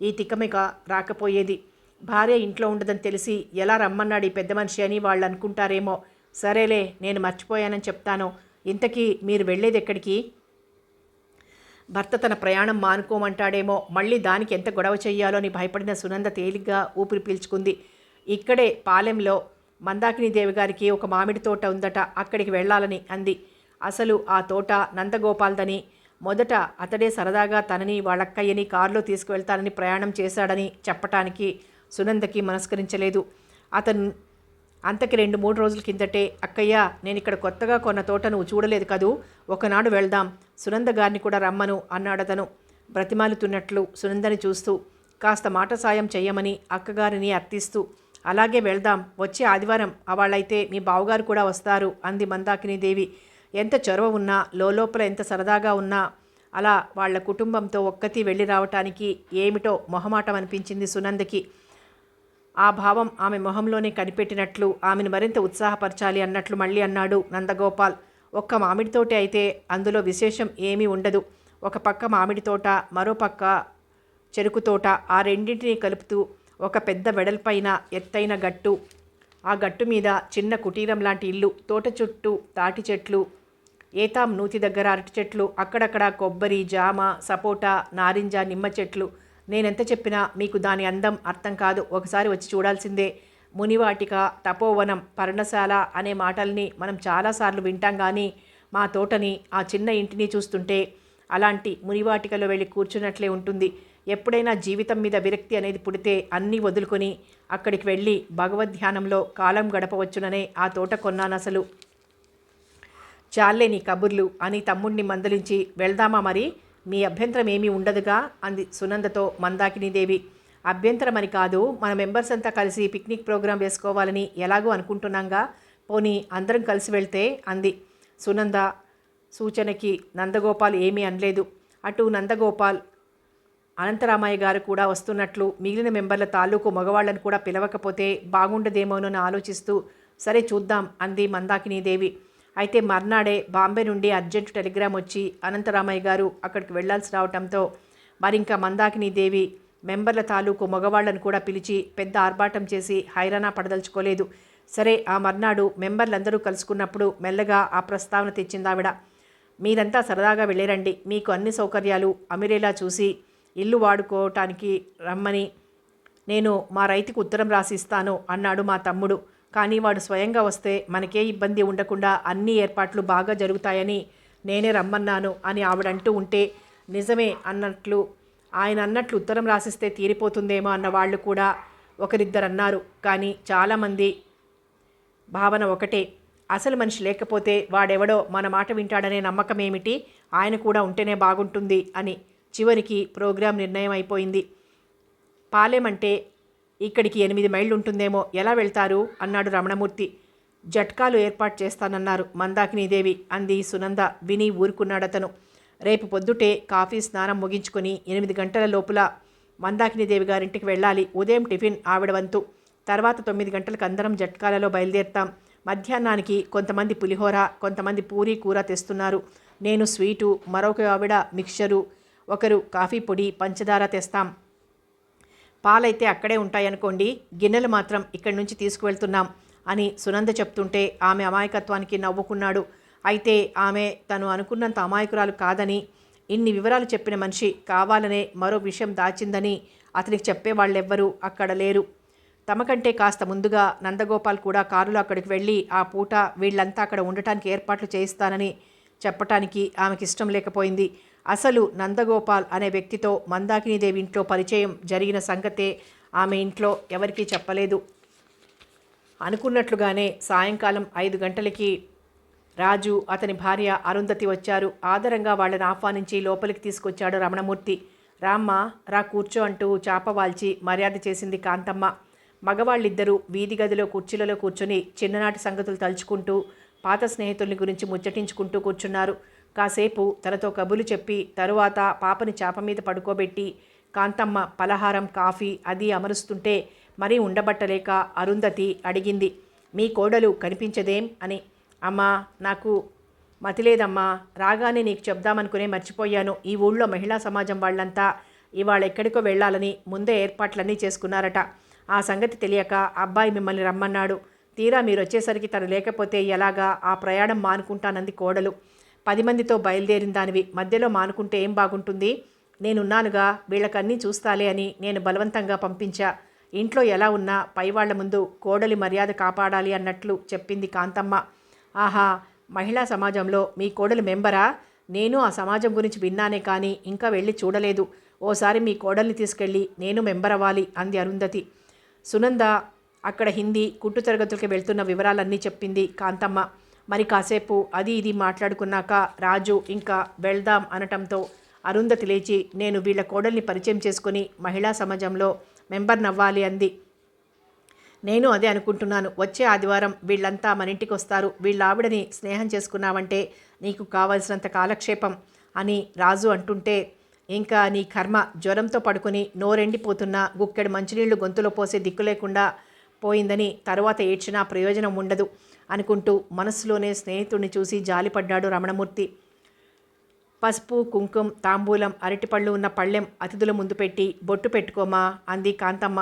ఈ తిక్కమిక రాకపోయేది. భార్య ఇంట్లో ఉండదని తెలిసి ఎలా రమ్మన్నాడు ఈ పెద్ద మనిషి అని వాళ్ళు అనుకుంటారేమో. సరేలే, నేను మర్చిపోయానని చెప్తాను. ఇంతకీ మీరు వెళ్ళేది ఎక్కడికి? భర్త తన ప్రయాణం మానుకోమంటాడేమో, మళ్ళీ దానికి ఎంత గొడవ చెయ్యాలో అని భయపడిన సునంద తేలిగ్గా ఊపిరి పీల్చుకుంది. ఇక్కడే పాలెంలో మందాకినీదేవి గారికి ఒక మామిడి తోట ఉందట, అక్కడికి వెళ్ళాలని అంది. అసలు ఆ తోట నందగోపాల్దని, మొదట అతడే సరదాగా తనని వాళ్ళక్కయ్యని కారులో తీసుకువెళ్తానని ప్రయాణం చేశాడని చెప్పటానికి సునందకి మనస్కరించలేదు. అతను అంతకి 2-3 రోజుల కిందటే, అక్కయ్య నేను ఇక్కడ కొత్తగా కొన్న తోట నువ్వు చూడలేదు కదూ, ఒకనాడు వెళ్దాం, సునంద గారిని కూడా రమ్మను అన్నాడతను బ్రతిమాలుతున్నట్లు సునందని చూస్తూ. కాస్త మాట సాయం చెయ్యమని అక్కగారిని అర్థిస్తూ. అలాగే వెళ్దాం, వచ్చే ఆదివారం వాళ్ళైతే మీ బావగారు కూడా వస్తారు అంది మందాకినీదేవి. ఎంత చొరవ ఉన్నా, లోపల ఎంత సరదాగా ఉన్నా అలా వాళ్ల కుటుంబంతో ఒక్కతి వెళ్ళి రావటానికి ఏమిటో మొహమాటం అనిపించింది సునందకి. ఆ భావం ఆమె మొహంలోనే కనిపెట్టినట్లు ఆమెను మరింత ఉత్సాహపరచాలి అన్నట్లు మళ్ళీ అన్నాడు నందగోపాల్. ఒక్క మామిడి తోట అయితే అందులో విశేషం ఏమీ ఉండదు. ఒక పక్క మామిడి తోట, మరో పక్క చెరుకు తోట, ఆ రెండింటినీ కలుపుతూ ఒక పెద్ద వెడల్పైన ఎత్తైన గట్టు, ఆ గట్టు మీద చిన్న కుటీరం లాంటి ఇల్లు, తోట చుట్టూ తాటి చెట్లు, ఏతాం నూతి దగ్గర అరటి చెట్లు, అక్కడక్కడ కొబ్బరి, జామ, సపోటా, నారింజ, నిమ్మ చెట్లు. నేనెంత చెప్పినా మీకు దాని అందం అర్థం కాదు, ఒకసారి వచ్చి చూడాల్సిందే. మునివాటిక, తపోవనం, పర్ణశాల అనే మాటల్ని మనం చాలాసార్లు వింటాం, కానీ మా తోటని, ఆ చిన్న ఇంటిని చూస్తుంటే అలాంటి మునివాటికలో వెళ్ళి కూర్చున్నట్లే ఉంటుంది. ఎప్పుడైనా జీవితం మీద విరక్తి అనేది పుడితే అన్నీ వదులుకొని అక్కడికి వెళ్ళి భగవద్ధ్యానంలో కాలం గడపవచ్చుననే ఆ తోట కొన్నాను. అసలు చాలే నీ కబుర్లు అని తమ్ముడిని మందలించి, వెళ్దామా మరి, మీ అభ్యంతరం ఏమీ ఉండదుగా అంది సునందతో మందాకినీదేవి. అభ్యంతరమని కాదు, మన మెంబర్స్ అంతా కలిసి పిక్నిక్ ప్రోగ్రాం వేసుకోవాలని ఎలాగో అనుకుంటున్నాంగా, పోనీ అందరం కలిసి వెళ్తే అంది. సునంద సూచనకి నందగోపాల్ ఏమీ అనలేదు. అటు నందగోపాల్ అనంతరామయ్య గారు కూడా వస్తున్నట్లు మిగిలిన మెంబర్ల తాలూకు మగవాళ్లను కూడా పిలవకపోతే బాగుండదేమోనని ఆలోచిస్తూ, సరే చూద్దాం అంది మందాకినీదేవి. అయితే మర్నాడే బాంబే నుండి అర్జెంటు టెలిగ్రామ్ వచ్చి అనంతరామయ్య గారు అక్కడికి వెళ్లాల్సి రావటంతో మరింక మందాకినీదేవి మెంబర్ల తాలూకు మగవాళ్లను కూడా పిలిచి పెద్ద ఆర్భాటం చేసి హైరానా పడదలుచుకోలేదు. సరే, ఆ మర్నాడు మెంబర్లందరూ కలుసుకున్నప్పుడు మెల్లగా ఆ ప్రస్తావన తెచ్చిందావిడ. మీరంతా సరదాగా వెళ్ళిరండి, మీకు అన్ని సౌకర్యాలు అమిరేలా చూసి ఇల్లు వాడుకోవటానికి రమ్మని నేను మా రైతుకు ఉత్తరం రాసిస్తాను అన్నాడు మా తమ్ముడు. కానీ వాడు స్వయంగా వస్తే మనకే ఇబ్బంది ఉండకుండా అన్ని ఏర్పాట్లు బాగా జరుగుతాయని నేనే రమ్మన్నాను అని ఆవిడంటూ ఉంటే, నిజమే అన్నట్లు ఆయన అన్నట్లు ఉత్తరం రాసిస్తే తీరిపోతుందేమో అన్న వాళ్ళు కూడా ఒకరిద్దరు అన్నారు. కానీ చాలామంది భావన ఒకటే, అసలు మనిషి లేకపోతే వాడెవడో మన మాట వింటాడనే నమ్మకం ఏమిటి, ఆయన కూడా ఉంటేనే బాగుంటుంది అని. చివరికి ప్రోగ్రాం నిర్ణయం అయిపోయింది. పాలెమంటే ఇక్కడికి 8 మైళ్ళు ఉంటుందేమో, ఎలా వెళ్తారు అన్నాడు రమణమూర్తి. జట్కాలు ఏర్పాటు చేస్తానన్నారు మందాకినీదేవి అంది సునంద. విని ఊరుకున్నాడతను. రేపు పొద్దుటే కాఫీ స్నానం ముగించుకొని 8 గంటల లోపల మందాకినీదేవి గారింటికి వెళ్ళాలి. ఉదయం టిఫిన్ ఆవిడ వంతు. తర్వాత 9 గంటలకు అందరం జట్కాలలో బయలుదేరుతాం. మధ్యాహ్నానికి కొంతమంది పులిహోర, కొంతమంది పూరీ కూర తెస్తున్నారు. నేను స్వీటు, మరొక ఆవిడ మిక్చరు, ఒకరు కాఫీ పొడి, పంచదార తెస్తాం. పాలైతే అక్కడే ఉంటాయనుకోండి, గిన్నెలు మాత్రం ఇక్కడి నుంచి తీసుకువెళ్తున్నాం అని సునంద చెప్తుంటే ఆమె అమాయకత్వానికి నవ్వుకున్నాడు. అయితే ఆమె తను అనుకున్నంత అమాయకురాలు కాదని, ఇన్ని వివరాలు చెప్పిన మనిషి కావాలనే మరో విషయం దాచిందని అతనికి చెప్పేవాళ్ళెవ్వరూ అక్కడ లేరు. తమకంటే కాస్త ముందుగా నందగోపాల్ కూడా కారులో అక్కడికి వెళ్ళి ఆ పూట వీళ్ళంతా అక్కడ ఉండటానికి ఏర్పాట్లు చేయిస్తానని చెప్పటానికి ఆమెకి ఇష్టం లేకపోయింది. అసలు నందగోపాల్ అనే వ్యక్తితో మందాకినీదేవి ఇంట్లో పరిచయం జరిగిన సంగతే ఆమె ఇంట్లో ఎవరికీ చెప్పలేదు. అనుకున్నట్లుగానే సాయంకాలం 5 గంటలకి రాజు, అతని భార్య అరుంధతి వచ్చారు. ఆదరంగా వాళ్ళని ఆహ్వానించి లోపలికి తీసుకొచ్చాడు రమణమూర్తి. రామ్మ, రా కూర్చో అంటూ చాపవాల్చి మర్యాద చేసింది కాంతమ్మ. మగవాళ్ళిద్దరూ వీధి గదిలో కుర్చీలలో కూర్చొని చిన్ననాటి సంగతులు తలుచుకుంటూ పాత స్నేహితుల్ని గురించి ముచ్చటించుకుంటూ కూర్చున్నారు. కాసేపు తనతో కబులు చెప్పి తరువాత పాపని చాప మీద పడుకోబెట్టి కాంతమ్మ పలహారం, కాఫీ అది అమరుస్తుంటే మరీ ఉండబట్టలేక అరుంధతి అడిగింది, మీ కోడలు కనిపించదేం అని. అమ్మా, నాకు మతిలేదమ్మా, రాగానే నీకు చెప్దామనుకునే మర్చిపోయాను. ఈ ఊళ్ళో మహిళా సమాజం వాళ్ళంతా ఇవాళ ఎక్కడికో వెళ్ళాలని ముందే ఏర్పాట్లన్నీ చేసుకున్నారట. ఆ సంగతి తెలియక అబ్బాయి మిమ్మల్ని రమ్మన్నాడు. తీరా మీరు వచ్చేసరికి తను లేకపోతే ఎలాగా? ఆ ప్రయాణం మానుకుంటానంది కోడలు. 10 మందితో బయలుదేరిన దానివి మధ్యలో మానుకుంటే ఏం బాగుంటుంది? నేనున్నానుగా, వీళ్ళకన్నీ చూస్తాలే అని నేను బలవంతంగా పంపించా. ఇంట్లో ఎలా ఉన్నా పైవాళ్ల ముందు కోడలి మర్యాద కాపాడాలి అన్నట్లు చెప్పింది కాంతమ్మ. ఆహా, మహిళా సమాజంలో మీ కోడలు మెంబరా? నేను ఆ సమాజం గురించి విన్నానే కానీ ఇంకా వెళ్ళి చూడలేదు. ఓసారి మీ కోడల్ని తీసుకెళ్ళి నేను మెంబర్ అవ్వాలి అంది అరుంధతి. సునంద అక్కడ హిందీ కుట్టు తరగతులకి వెళ్తున్న వివరాలన్నీ చెప్పింది కాంతమ్మ. మరి కాసేపు అది ఇది మాట్లాడుకున్నాక రాజు ఇంకా వెళ్దాం అనటంతో అరుంధతి లేచి, నేను వీళ్ళ కోడల్ని పరిచయం చేసుకుని మహిళా సమాజంలో మెంబర్ నవ్వాలి అంది. నేను అదే అనుకుంటున్నాను. వచ్చే ఆదివారం వీళ్ళంతా మన ఇంటికి వస్తారు. వీళ్ళ ఆవిడని స్నేహం చేసుకున్నావంటే నీకు కావలసినంత కాలక్షేపం అని రాజు అంటుంటే, ఇంకా నీ కర్మ, జ్వరంతో పడుకుని నోరెండిపోతున్నా గుక్కెడు మంచినీళ్లు గొంతులో పోసే దిక్కు లేకుండా పోయిందని తరువాత ఏడ్చినా ప్రయోజనం ఉండదు అనుకుంటూ మనస్సులోనే స్నేహితుడిని చూసి జాలిపడ్డాడు రమణమూర్తి. పసుపు, కుంకుమ, తాంబూలం, అరటిపళ్ళు ఉన్న పళ్ళెం అతిథుల ముందు పెట్టి, బొట్టు పెట్టుకోమా అంది కాంతమ్మ.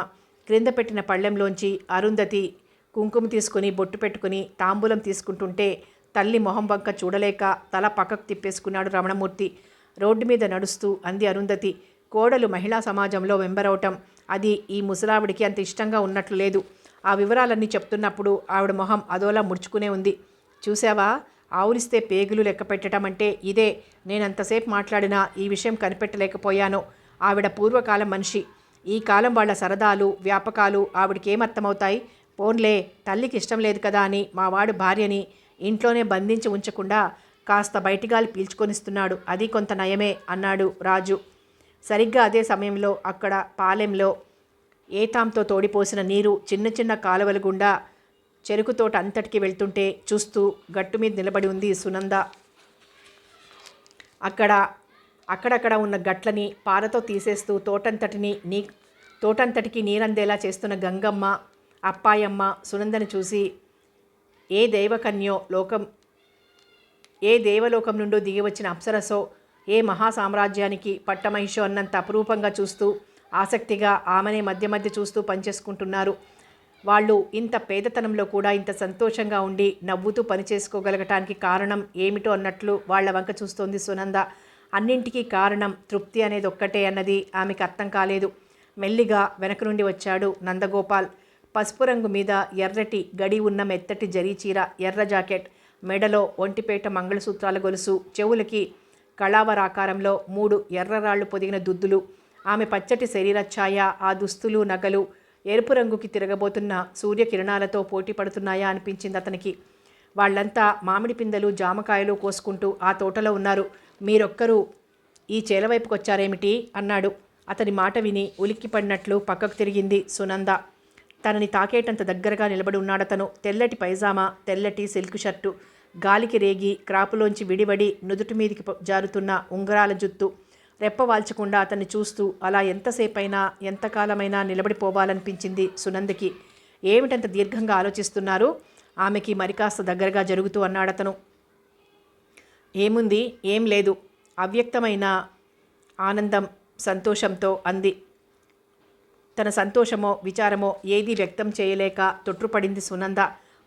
క్రింద పెట్టిన పళ్ళెంలోంచి అరుంధతి కుంకుమ తీసుకుని బొట్టు పెట్టుకుని తాంబూలం తీసుకుంటుంటే తల్లి మొహం వంక చూడలేక తల పక్కకు తిప్పేసుకున్నాడు రమణమూర్తి. రోడ్డు మీద నడుస్తూ అంది అరుంధతి. కోడలు మహిళా సమాజంలో మెంబరవటం అది ఈ ముసలావిడికి అంత ఇష్టంగా ఉన్నట్లు లేదు. ఆ వివరాలన్నీ చెప్తున్నప్పుడు ఆవిడ మొహం అదోలా ముడుచుకునే ఉంది. చూసావా, ఆవులిస్తే పేగులు లెక్క పెట్టడం అంటే ఇదే. నేనంతసేపు మాట్లాడినా ఈ విషయం కనిపెట్టలేకపోయాను. ఆవిడ పూర్వకాలం మనిషి. ఈ కాలం వాళ్ళ సరదాలు వ్యాపకాలు ఆవిడకేమర్థమవుతాయి? పోన్లే, తల్లికి ఇష్టం లేదు కదా అని మావాడు భార్యని ఇంట్లోనే బంధించి ఉంచకుండా కాస్త బయటిగాలి పీల్చుకొనిస్తున్నాడు. అది కొంత నయమే అన్నాడు రాజు. సరిగ్గా అదే సమయంలో అక్కడ పాలెంలో ఏతాంతో తోడిపోసిన నీరు చిన్న చిన్న కాలువల గుండా చెరుకు తోట అంతటికి వెళ్తుంటే చూస్తూ గట్టు మీద నిలబడి ఉంది సునంద. అక్కడక్కడ ఉన్న గట్లని పారతో తీసేస్తూ తోటంతటికి నీరందేలా చేస్తున్న గంగమ్మ, అప్పాయమ్మ సునందని చూసి ఏ దేవలోకం నుండో దిగి వచ్చిన అప్సరసో, ఏ మహాసామ్రాజ్యానికి పట్టమహిషో అన్నంత అపురూపంగా చూస్తూ ఆసక్తిగా ఆమెనే మధ్య మధ్య చూస్తూ పనిచేసుకుంటున్నారు. వాళ్ళు ఇంత పేదతనంలో కూడా ఇంత సంతోషంగా ఉండి నవ్వుతూ పనిచేసుకోగలగటానికి కారణం ఏమిటో అన్నట్లు వాళ్ల వంక చూస్తోంది సునంద. అన్నింటికీ కారణం తృప్తి అనేది ఒక్కటే అన్నది ఆమెకు అర్థం కాలేదు. మెల్లిగా వెనక నుండి వచ్చాడు నందగోపాల్. పసుపు రంగు మీద ఎర్రటి గడి ఉన్న మెత్తటి జరీ చీర, ఎర్ర జాకెట్, మెడలో ఒంటిపేట మంగళసూత్రాల గొలుసు, చెవులకి కళావరాకారంలో 3 ఎర్రరాళ్లు పొదిగిన దుద్దులు. ఆమె పచ్చటి శరీరఛాయ, ఆ దుస్తులు, నగలు ఎరుపు రంగుకి తిరగబోతున్న సూర్యకిరణాలతో పోటీ పడుతున్నాయా అనిపించింది అతనికి. వాళ్ళంతా మామిడి పిందెలు, జామకాయలు కోసుకుంటూ ఆ తోటలో ఉన్నారు. మీరొక్కరు ఈ చేలవైపుకి వచ్చారేమిటి అన్నాడు. అతని మాట విని ఉలిక్కిపడినట్లు పక్కకు తిరిగింది సునంద. తనని తాకేటంత దగ్గరగా నిలబడి ఉన్నాడతను. తెల్లటి పైజామా, తెల్లటి సిల్క్ షర్టు, గాలికి రేగి క్రాపులోంచి విడివడి నుదుటి మీదికి జారుతున్న ఉంగరాల జుత్తు. రెప్పవాల్చకుండా అతన్ని చూస్తూ అలా ఎంతసేపైనా ఎంతకాలమైనా నిలబడిపోవాలనిపించింది సునందకి. ఏమిటంత దీర్ఘంగా ఆలోచిస్తున్నారు? ఆమెకి మరికాస్త దగ్గరగా జరుగుతూ అన్నాడతను. ఏముంది, ఏం లేదు, అవ్యక్తమైన ఆనందం, సంతోషంతో అంది. తన సంతోషమో విచారమో ఏదీ వ్యక్తం చేయలేక తొట్రుపడింది సునంద.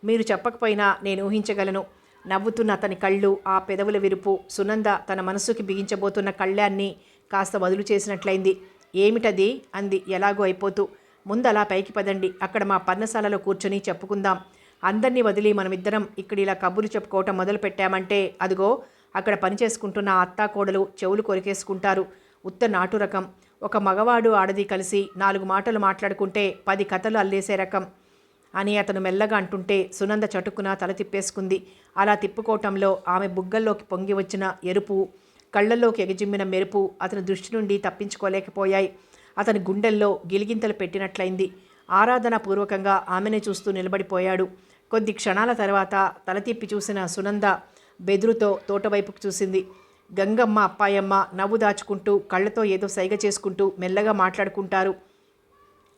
మీరు చెప్పకపోయినా నేను ఊహించగలను. నవ్వుతున్న అతని కళ్ళు, ఆ పెదవుల విరుపు సునంద తన మనస్సుకి బిగించబోతున్న కళ్యాన్ని కాస్త వదులు చేసినట్లయింది. ఏమిటది అంది ఎలాగో అయిపోతూ. ముందలా పైకి పదండి, అక్కడ మా పర్ణశాలలో కూర్చొని చెప్పుకుందాం. అందరినీ వదిలి మనమిద్దరం ఇక్కడ ఇలా కబుర్లు చెప్పుకోవటం మొదలు పెట్టామంటే అదిగో అక్కడ పనిచేసుకుంటున్న అత్తాకోడలు చెవులు కొరికేసుకుంటారు. ఉత్త నాటు రకం. ఒక మగవాడు ఆడది కలిసి 4 మాటలు మాట్లాడుకుంటే 10 కథలు అల్లేసే రకం అని అతను మెల్లగా అంటుంటే సునంద చటుక్కున తల తిప్పేసుకుంది. అలా తిప్పుకోవటంలో ఆమె బుగ్గల్లోకి పొంగి వచ్చిన ఎరుపు, కళ్లల్లోకి ఎగజిమ్మిన మెరుపు అతని దృష్టి నుండి తప్పించుకోలేకపోయాయి. అతని గుండెల్లో గిలిగింతలు పెట్టినట్లయింది. ఆరాధనాపూర్వకంగా ఆమెనే చూస్తూ నిలబడిపోయాడు. కొద్ది క్షణాల తర్వాత తల తిప్పి చూసిన సునంద బెదురుతో తోటవైపుకు చూసింది. గంగమ్మ, అప్పాయమ్మ నవ్వు దాచుకుంటూ కళ్ళతో ఏదో సైగ చేసుకుంటూ మెల్లగా మాట్లాడుకుంటారు.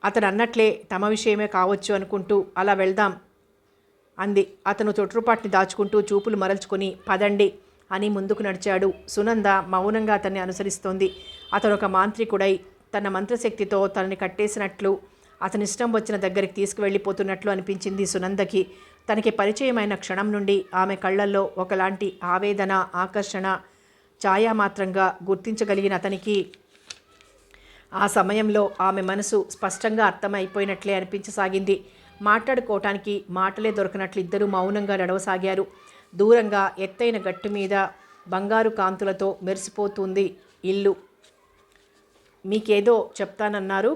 అతను అన్నట్లే తమ విషయమే కావచ్చు అనుకుంటూ అలా వెళ్దాం అంది. అతను తొట్రుపాటుని దాచుకుంటూ చూపులు మరల్చుకొని పదండి అని ముందుకు నడిచాడు. సునంద మౌనంగా అతన్ని అనుసరిస్తోంది. అతను ఒక మాంత్రికుడై తన మంత్రశక్తితో తనని కట్టేసినట్లు, అతనిష్టం వచ్చిన దగ్గరికి తీసుకువెళ్ళిపోతున్నట్లు అనిపించింది సునందకి. తనకి పరిచయమైన క్షణం నుండి ఆమె కళ్ళల్లో ఒకలాంటి ఆవేదన, ఆకర్షణ ఛాయామాత్రంగా గుర్తించగలిగిన అతనికి ఆ సమయంలో ఆమె మనసు స్పష్టంగా అర్థమైపోయినట్లే అనిపించసాగింది. మాట్లాడుకోవటానికి మాటలే దొరకనట్లు ఇద్దరూ మౌనంగా నడవసాగారు. దూరంగా ఎత్తైన గట్టు మీద బంగారు కాంతులతో మెరిసిపోతుంది ఇల్లు. మీకేదో చెప్తానన్నారు.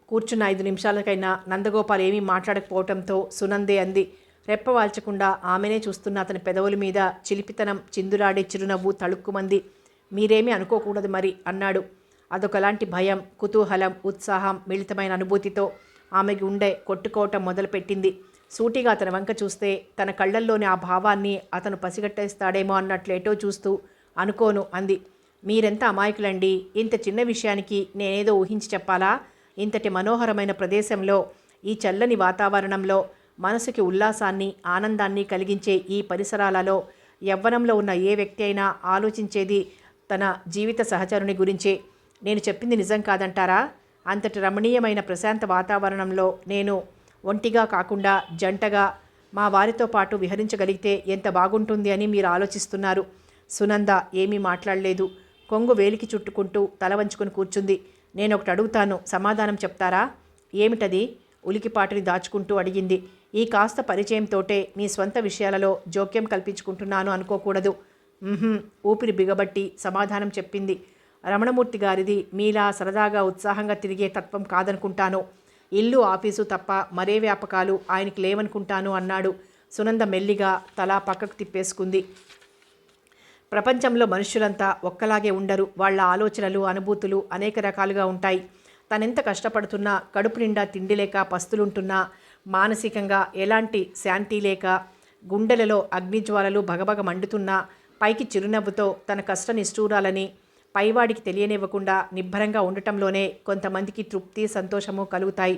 కూర్చున్న 5 నిమిషాలకైనా నందగోపాల్ ఏమీ మాట్లాడకపోవటంతో సునందే అంది. రెప్పవాల్చకుండా ఆమెనే చూస్తున్న అతని పెదవుల మీద చిలిపితనం చిందులాడే చిరునవ్వు తళుక్కుమంది. మీరేమీ అనుకోకూడదు మరి అన్నాడు. అదొకలాంటి భయం, కుతూహలం, ఉత్సాహం మిళితమైన అనుభూతితో ఆమె గుండె కొట్టుకోవటం మొదలుపెట్టింది. సూటిగా అతని వంక చూస్తే తన కళ్ళల్లోని ఆ భావాన్ని అతను పసిగట్టేస్తాడేమో అన్నట్లేటో చూస్తూ అనుకోను అంది. మీరెంత అమాయకులండి. ఇంత చిన్న విషయానికి నేనేదో ఊహించి చెప్పాలా? ఇంతటి మనోహరమైన ప్రదేశంలో, ఈ చల్లని వాతావరణంలో, మనసుకి ఉల్లాసాన్ని, ఆనందాన్ని కలిగించే ఈ పరిసరాలలో యవ్వనంలో ఉన్న ఏ వ్యక్తి అయినా ఆలోచించేది తన జీవిత సహచరుని గురించే. నేను చెప్పింది నిజం కాదంటారా? అంతటి రమణీయమైన ప్రశాంత వాతావరణంలో నేను ఒంటిగా కాకుండా జంటగా మా వారితో పాటు విహరించగలిగితే ఎంత బాగుంటుంది అని మీరు ఆలోచిస్తున్నారు. సునంద ఏమీ మాట్లాడలేదు. కొంగు వేలికి చుట్టుకుంటూ తల వంచుకొని కూర్చుంది. నేనొకటి అడుగుతాను, సమాధానం చెప్తారా? ఏమిటది? ఉలికిపాటుని దాచుకుంటూ అడిగింది. ఈ కాస్త పరిచయంతోటే మీ స్వంత విషయాలలో జోక్యం కల్పించుకుంటున్నాను అనుకోకూడదు. ఊపిరి బిగబట్టి సమాధానం చెప్పింది. రమణమూర్తి గారిది మీలా సరదాగా ఉత్సాహంగా తిరిగే తత్వం కాదనుకుంటాను. ఇల్లు ఆఫీసు తప్ప మరే వ్యాపకాలు ఆయనకి లేవనుకుంటాను అన్నాడు. సునంద మెల్లిగా తల పక్కకు తిప్పేసుకుంది. ప్రపంచంలో మనుష్యులంతా ఒక్కలాగే ఉండరు. వాళ్ళ ఆలోచనలు, అనుభూతులు అనేక రకాలుగా ఉంటాయి. తనెంత కష్టపడుతున్నా, కడుపు నిండా తిండి లేక పస్తులుంటున్నా, మానసికంగా ఎలాంటి శాంతి లేక, గుండెలలో అగ్నిజ్వాలలు భగభగ మండుతున్నా, పైకి చిరునవ్వుతో తన కష్ట నిష్ఠూరాలని పైవాడికి తెలియనివ్వకుండా నిబ్బరంగా ఉండటంలోనే కొంతమందికి తృప్తి, సంతోషము కలుగుతాయి.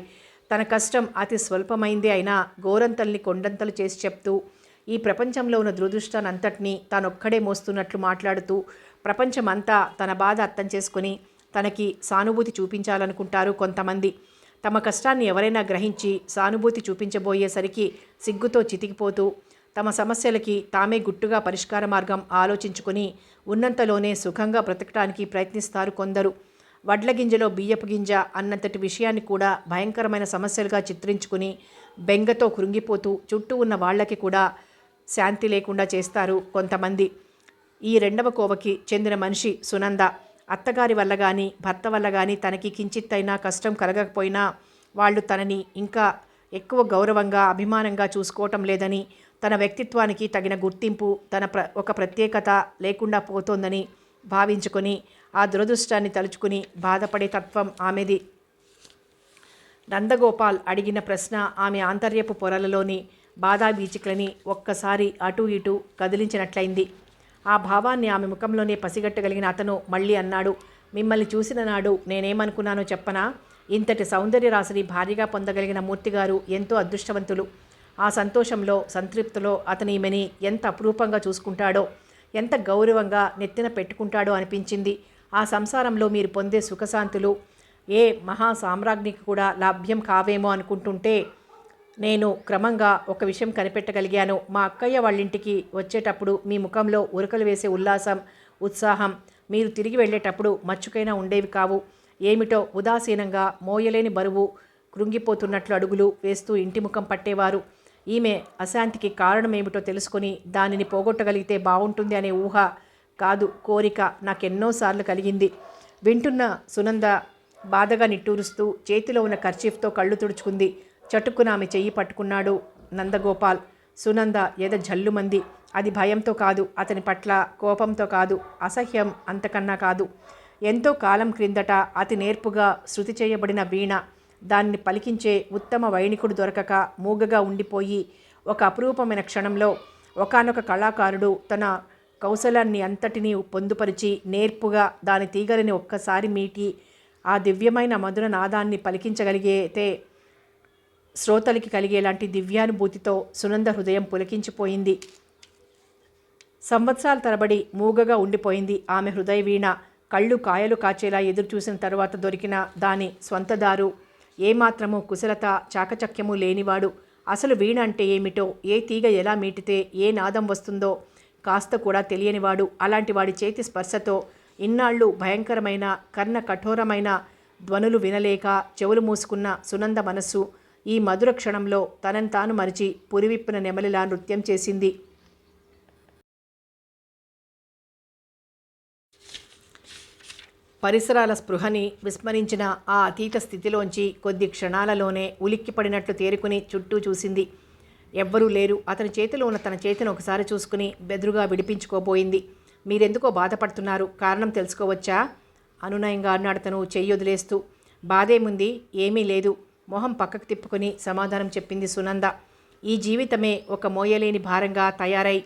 తన కష్టం అతి స్వల్పమైందే అయినా గోరంతల్ని కొండంతలు చేసి చెప్తూ, ఈ ప్రపంచంలో ఉన్న దురదృష్టాన్ని అంతటినీ తానొక్కడే మోస్తున్నట్లు మాట్లాడుతూ, ప్రపంచమంతా తన బాధ అర్థం చేసుకుని తనకి సానుభూతి చూపించాలనుకుంటారు కొంతమంది. తమ కష్టాన్ని ఎవరైనా గ్రహించి సానుభూతి చూపించబోయేసరికి సిగ్గుతో చితికిపోతూ, తమ సమస్యలకి తామే గుట్టుగా పరిష్కార మార్గం ఆలోచించుకొని ఉన్నంతలోనే సుఖంగా బ్రతకటానికి ప్రయత్నిస్తారు కొందరు. వడ్ల గింజలో బియ్యపు గింజ అన్నంతటి విషయాన్ని కూడా భయంకరమైన సమస్యలుగా చిత్రించుకుని బెంగతో కృంగిపోతూ చుట్టూ ఉన్న వాళ్ళకి కూడా శాంతి లేకుండా చేస్తారు కొంతమంది. ఈ రెండవ కోవకి చెందిన మనిషి సునంద. అత్తగారి వల్ల కానీ, భర్త వల్ల కానీ తనకి కించిత్తైనా కష్టం కలగకపోయినా వాళ్ళు తనని ఇంకా ఎక్కువ గౌరవంగా, అభిమానంగా చూసుకోవటం లేదని, తన వ్యక్తిత్వానికి తగిన గుర్తింపు, ఒక ప్రత్యేకత లేకుండా పోతోందని భావించుకొని ఆ దురదృష్టాన్ని తలుచుకుని బాధపడే తత్వం ఆమెది. నందగోపాల్ అడిగిన ప్రశ్న ఆమె ఆంతర్యపు పొరలలోని బాధాబీచికలని ఒక్కసారి అటూ ఇటూ కదిలించినట్లయింది. ఆ భావాన్ని ఆమె ముఖంలోనే పసిగట్టగలిగిన అతను మళ్ళీ అన్నాడు. మిమ్మల్ని చూసిన నాడు నేనేమనుకున్నానో చెప్పనా? ఇంతటి సౌందర్య రాశిని భార్యగా పొందగలిగిన మూర్తిగారు ఎంతో అదృష్టవంతులు. ఆ సంతోషంలో, సంతృప్తిలో అతను ఈమెని ఎంత అపురూపంగా చూసుకుంటాడో, ఎంత గౌరవంగా నెత్తిన పెట్టుకుంటాడో అనిపించింది. ఆ సంసారంలో మీరు పొందే సుఖశాంతులు ఏ మహా సామ్రాజ్ఞికి కూడా లభ్యం కావేమో అనుకుంటుంటే నేను క్రమంగా ఒక విషయం కనిపెట్టగలిగాను. మా అక్కయ్య వాళ్ళింటికి వచ్చేటప్పుడు మీ ముఖంలో ఉరకలు వేసే ఉల్లాసం, ఉత్సాహం మీరు తిరిగి వెళ్ళేటప్పుడు మచ్చుకైనా ఉండేవి కావు. ఏమిటో ఉదాసీనంగా మోయలేని బరువు కృంగిపోతున్నట్లు అడుగులు వేస్తూ ఇంటి ముఖం పట్టేవారు. ఈమె అశాంతికి కారణమేమిటో తెలుసుకొని దానిని పోగొట్టగలిగితే బాగుంటుంది అనే ఊహ కాదు, కోరిక నాకెన్నోసార్లు కలిగింది. వింటున్న సునంద బాధగా నిట్టూరుస్తూ చేతిలో ఉన్న కర్చీఫ్తో కళ్ళు తుడుచుకుంది. చటుక్కున ఆమె చెయ్యి పట్టుకున్నాడు నందగోపాల్. సునంద ఎద జల్లుమంది. అది భయంతో కాదు, అతని పట్ల కోపంతో కాదు, అసహ్యం అంతకన్నా కాదు. ఎంతో కాలం క్రిందట అతి నేర్పుగా శృతి చేయబడిన వీణ, దాన్ని పలికించే ఉత్తమ వైణికుడు దొరకక మూగగా ఉండిపోయి ఒక అపురూపమైన క్షణంలో ఒకానొక కళాకారుడు తన కౌశలాన్ని అంతటినీ పొందుపరిచి నేర్పుగా దాని తీగలని ఒక్కసారి మీటి ఆ దివ్యమైన మధుర నాదాన్ని పలికించగలిగితే శ్రోతలకి కలిగేలాంటి దివ్యానుభూతితో సునంద హృదయం పులకించిపోయింది. సంవత్సరాల తరబడి మూగగా ఉండిపోయింది ఆమె హృదయ వీణ. కళ్ళు కాయలు కాచేలా ఎదురుచూసిన తరువాత దొరికిన దాని స్వంతదారు ఏమాత్రమూ కుశలత చాకచక్యము లేనివాడు. అసలు వీణ అంటే ఏమిటో, ఏ తీగ ఎలా మీటితే ఏ నాదం వస్తుందో కాస్త కూడా తెలియనివాడు. అలాంటి వాడి చేతి స్పర్శతో ఇన్నాళ్ళు భయంకరమైన కర్ణ కఠోరమైన ధ్వనులు వినలేక చెవులు మూసుకున్న సునంద మనస్సు ఈ మధుర క్షణంలో తనని తాను మరిచి పురివిప్పిన నెమలిలా నృత్యం చేసింది. పరిసరాల స్పృహని విస్మరించిన ఆ అతీత స్థితిలోంచి కొద్ది క్షణాలలోనే ఉలిక్కిపడినట్లు తేరుకుని చుట్టూ చూసింది. ఎవ్వరూ లేరు. అతని చేతిలో ఉన్న తన చేతిని ఒకసారి చూసుకుని బెదురుగా విడిపించుకోబోయింది. మీరెందుకో బాధపడుతున్నారు, కారణం తెలుసుకోవచ్చా? అనునయంగా అన్నాడు తను చెయ్యి వదిలేస్తూ. బాధేముంది, ఏమీ లేదు, మొహం పక్కకు తిప్పుకొని సమాధానం చెప్పింది సునంద. ఈ జీవితమే ఒక మోయలేని భారంగా తయారై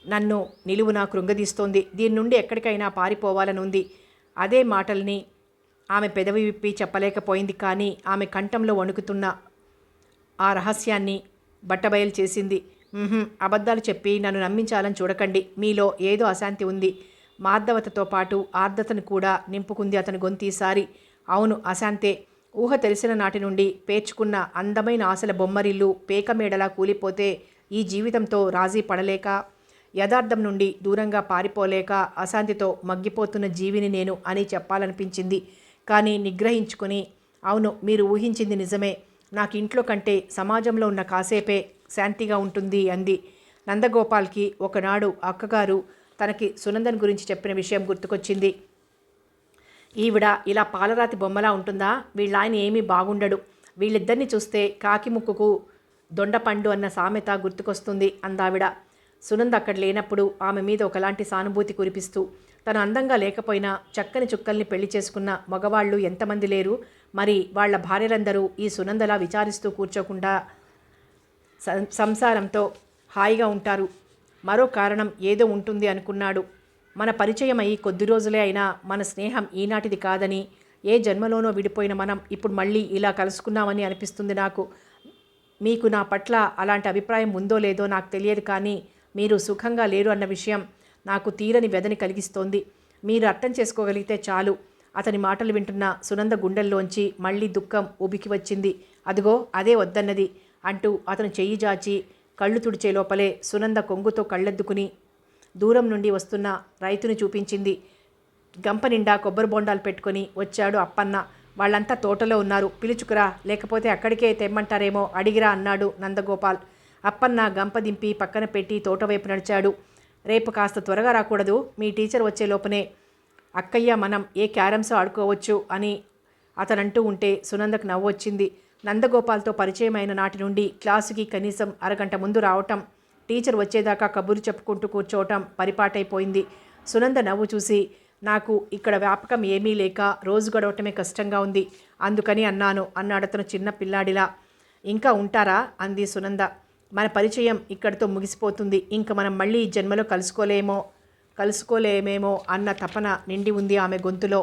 నన్ను నిలువునా కృంగదీస్తోంది. దీని నుండి ఎక్కడికైనా పారిపోవాలనుంది. అదే మాటల్ని ఆమె పెదవి విప్పి చెప్పలేకపోయింది. కానీ ఆమె కంఠంలో వణుకుతున్న ఆ రహస్యాన్ని బట్టబయలు చేసింది. అబద్ధాలు చెప్పి నన్ను నమ్మించాలని చూడకండి. మీలో ఏదో అశాంతి ఉంది. మార్దవతతో పాటు ఆర్ద్రతను కూడా నింపుకుంది అతని గొంతీసారి. అవును, అశాంతే. ఊహ తెలిసిన నాటి నుండి పేర్చుకున్న అందమైన ఆశల బొమ్మరిల్లు పేకమేడలా కూలిపోతే ఈ జీవితంతో రాజీ పడలేక, యథార్థం నుండి దూరంగా పారిపోలేక అశాంతితో మగ్గిపోతున్న జీవిని నేను అని చెప్పాలనిపించింది. కానీ నిగ్రహించుకొని, అవును, మీరు ఊహించింది నిజమే, నాకు ఇంట్లో కంటే సమాజంలో ఉన్న కాసేపే శాంతిగా ఉంటుంది అంది. నందగోపాల్కి ఒకనాడు అక్కగారు తనకి సునందన్ గురించి చెప్పిన విషయం గుర్తుకొచ్చింది. ఈవిడ ఇలా పాలరాతి బొమ్మలా ఉంటుందా? వీళ్ళాయన ఏమీ బాగుండడు. వీళ్ళిద్దరిని చూస్తే కాకి ముక్కుకు దొండపండు అన్న సామెత గుర్తుకొస్తుంది అందావిడ. సునంద అక్కడ లేనప్పుడు ఆమె మీద ఒకలాంటి సానుభూతి కురిపిస్తూ, తను అందంగా లేకపోయినా చక్కని చుక్కల్ని పెళ్లి చేసుకున్న మగవాళ్ళు ఎంతమంది లేరు? మరి వాళ్ల భార్యలందరూ ఈ సునందలా విచారిస్తూ కూర్చోకుండా సంసారంతో హాయిగా ఉంటారు. మరో కారణం ఏదో ఉంటుంది అనుకున్నాడు. మన పరిచయం అయ్యి కొద్ది రోజులే అయినా మన స్నేహం ఈనాటిది కాదని, ఏ జన్మలోనో విడిపోయిన మనం ఇప్పుడు మళ్ళీ ఇలా కలుసుకున్నామని అనిపిస్తుంది నాకు. మీకు నా పట్ల అలాంటి అభిప్రాయం ఉందో లేదో నాకు తెలియదు, కానీ మీరు సుఖంగా లేరు అన్న విషయం నాకు తీరని వ్యధని కలిగిస్తోంది. మీరు అర్థం చేసుకోగలిగితే చాలు. అతని మాటలు వింటున్న సునంద గుండెల్లోంచి మళ్ళీ దుఃఖం ఉబికి వచ్చింది. అదిగో అదే వద్దన్నది అంటూ అతను చెయ్యి జాచి కళ్ళు తుడిచే లోపలే సునంద కొంగుతో కళ్ళెద్దుకుని దూరం నుండి వస్తున్న రైతుని చూపించింది. గంప నిండా కొబ్బరి బొండాలు పెట్టుకొని వచ్చాడు అప్పన్న. వాళ్ళంతా తోటలో ఉన్నారు, పిలుచుకురా, లేకపోతే అక్కడికే తెమ్మంటారేమో అడిగిరా అన్నాడు నందగోపాల్. అప్పన్న గంప దింపి పక్కన పెట్టి తోటవైపు నడిచాడు. రేపు కాస్త త్వరగా రాకూడదు? మీ టీచర్ వచ్చే లోపనే అక్కయ్య మనం ఏ క్యారమ్స్ ఆడుకోవచ్చు అని అతనంటూ ఉంటే సునందకు నవ్వు వచ్చింది. నందగోపాల్తో పరిచయం అయిన నాటి నుండి క్లాసుకి కనీసం అరగంట ముందు రావటం, టీచర్ వచ్చేదాకా కబుర్లు చెప్పుకుంటూ కూర్చోవటం పరిపాటైపోయింది. సునంద నవ్వు చూసి, నాకు ఇక్కడ వ్యాపకం ఏమీ లేక రోజు గడవటమే కష్టంగా ఉంది, అందుకని అన్నాను అన్నాడతను చిన్న పిల్లాడిలా. ఇంకా ఉంటారా అంది సునంద. మన పరిచయం ఇక్కడితో ముగిసిపోతుంది. ఇంక మనం మళ్ళీ ఈ జన్మలో కలుసుకోలేమేమో అన్న తపన నిండి ఉంది ఆమె గొంతులో.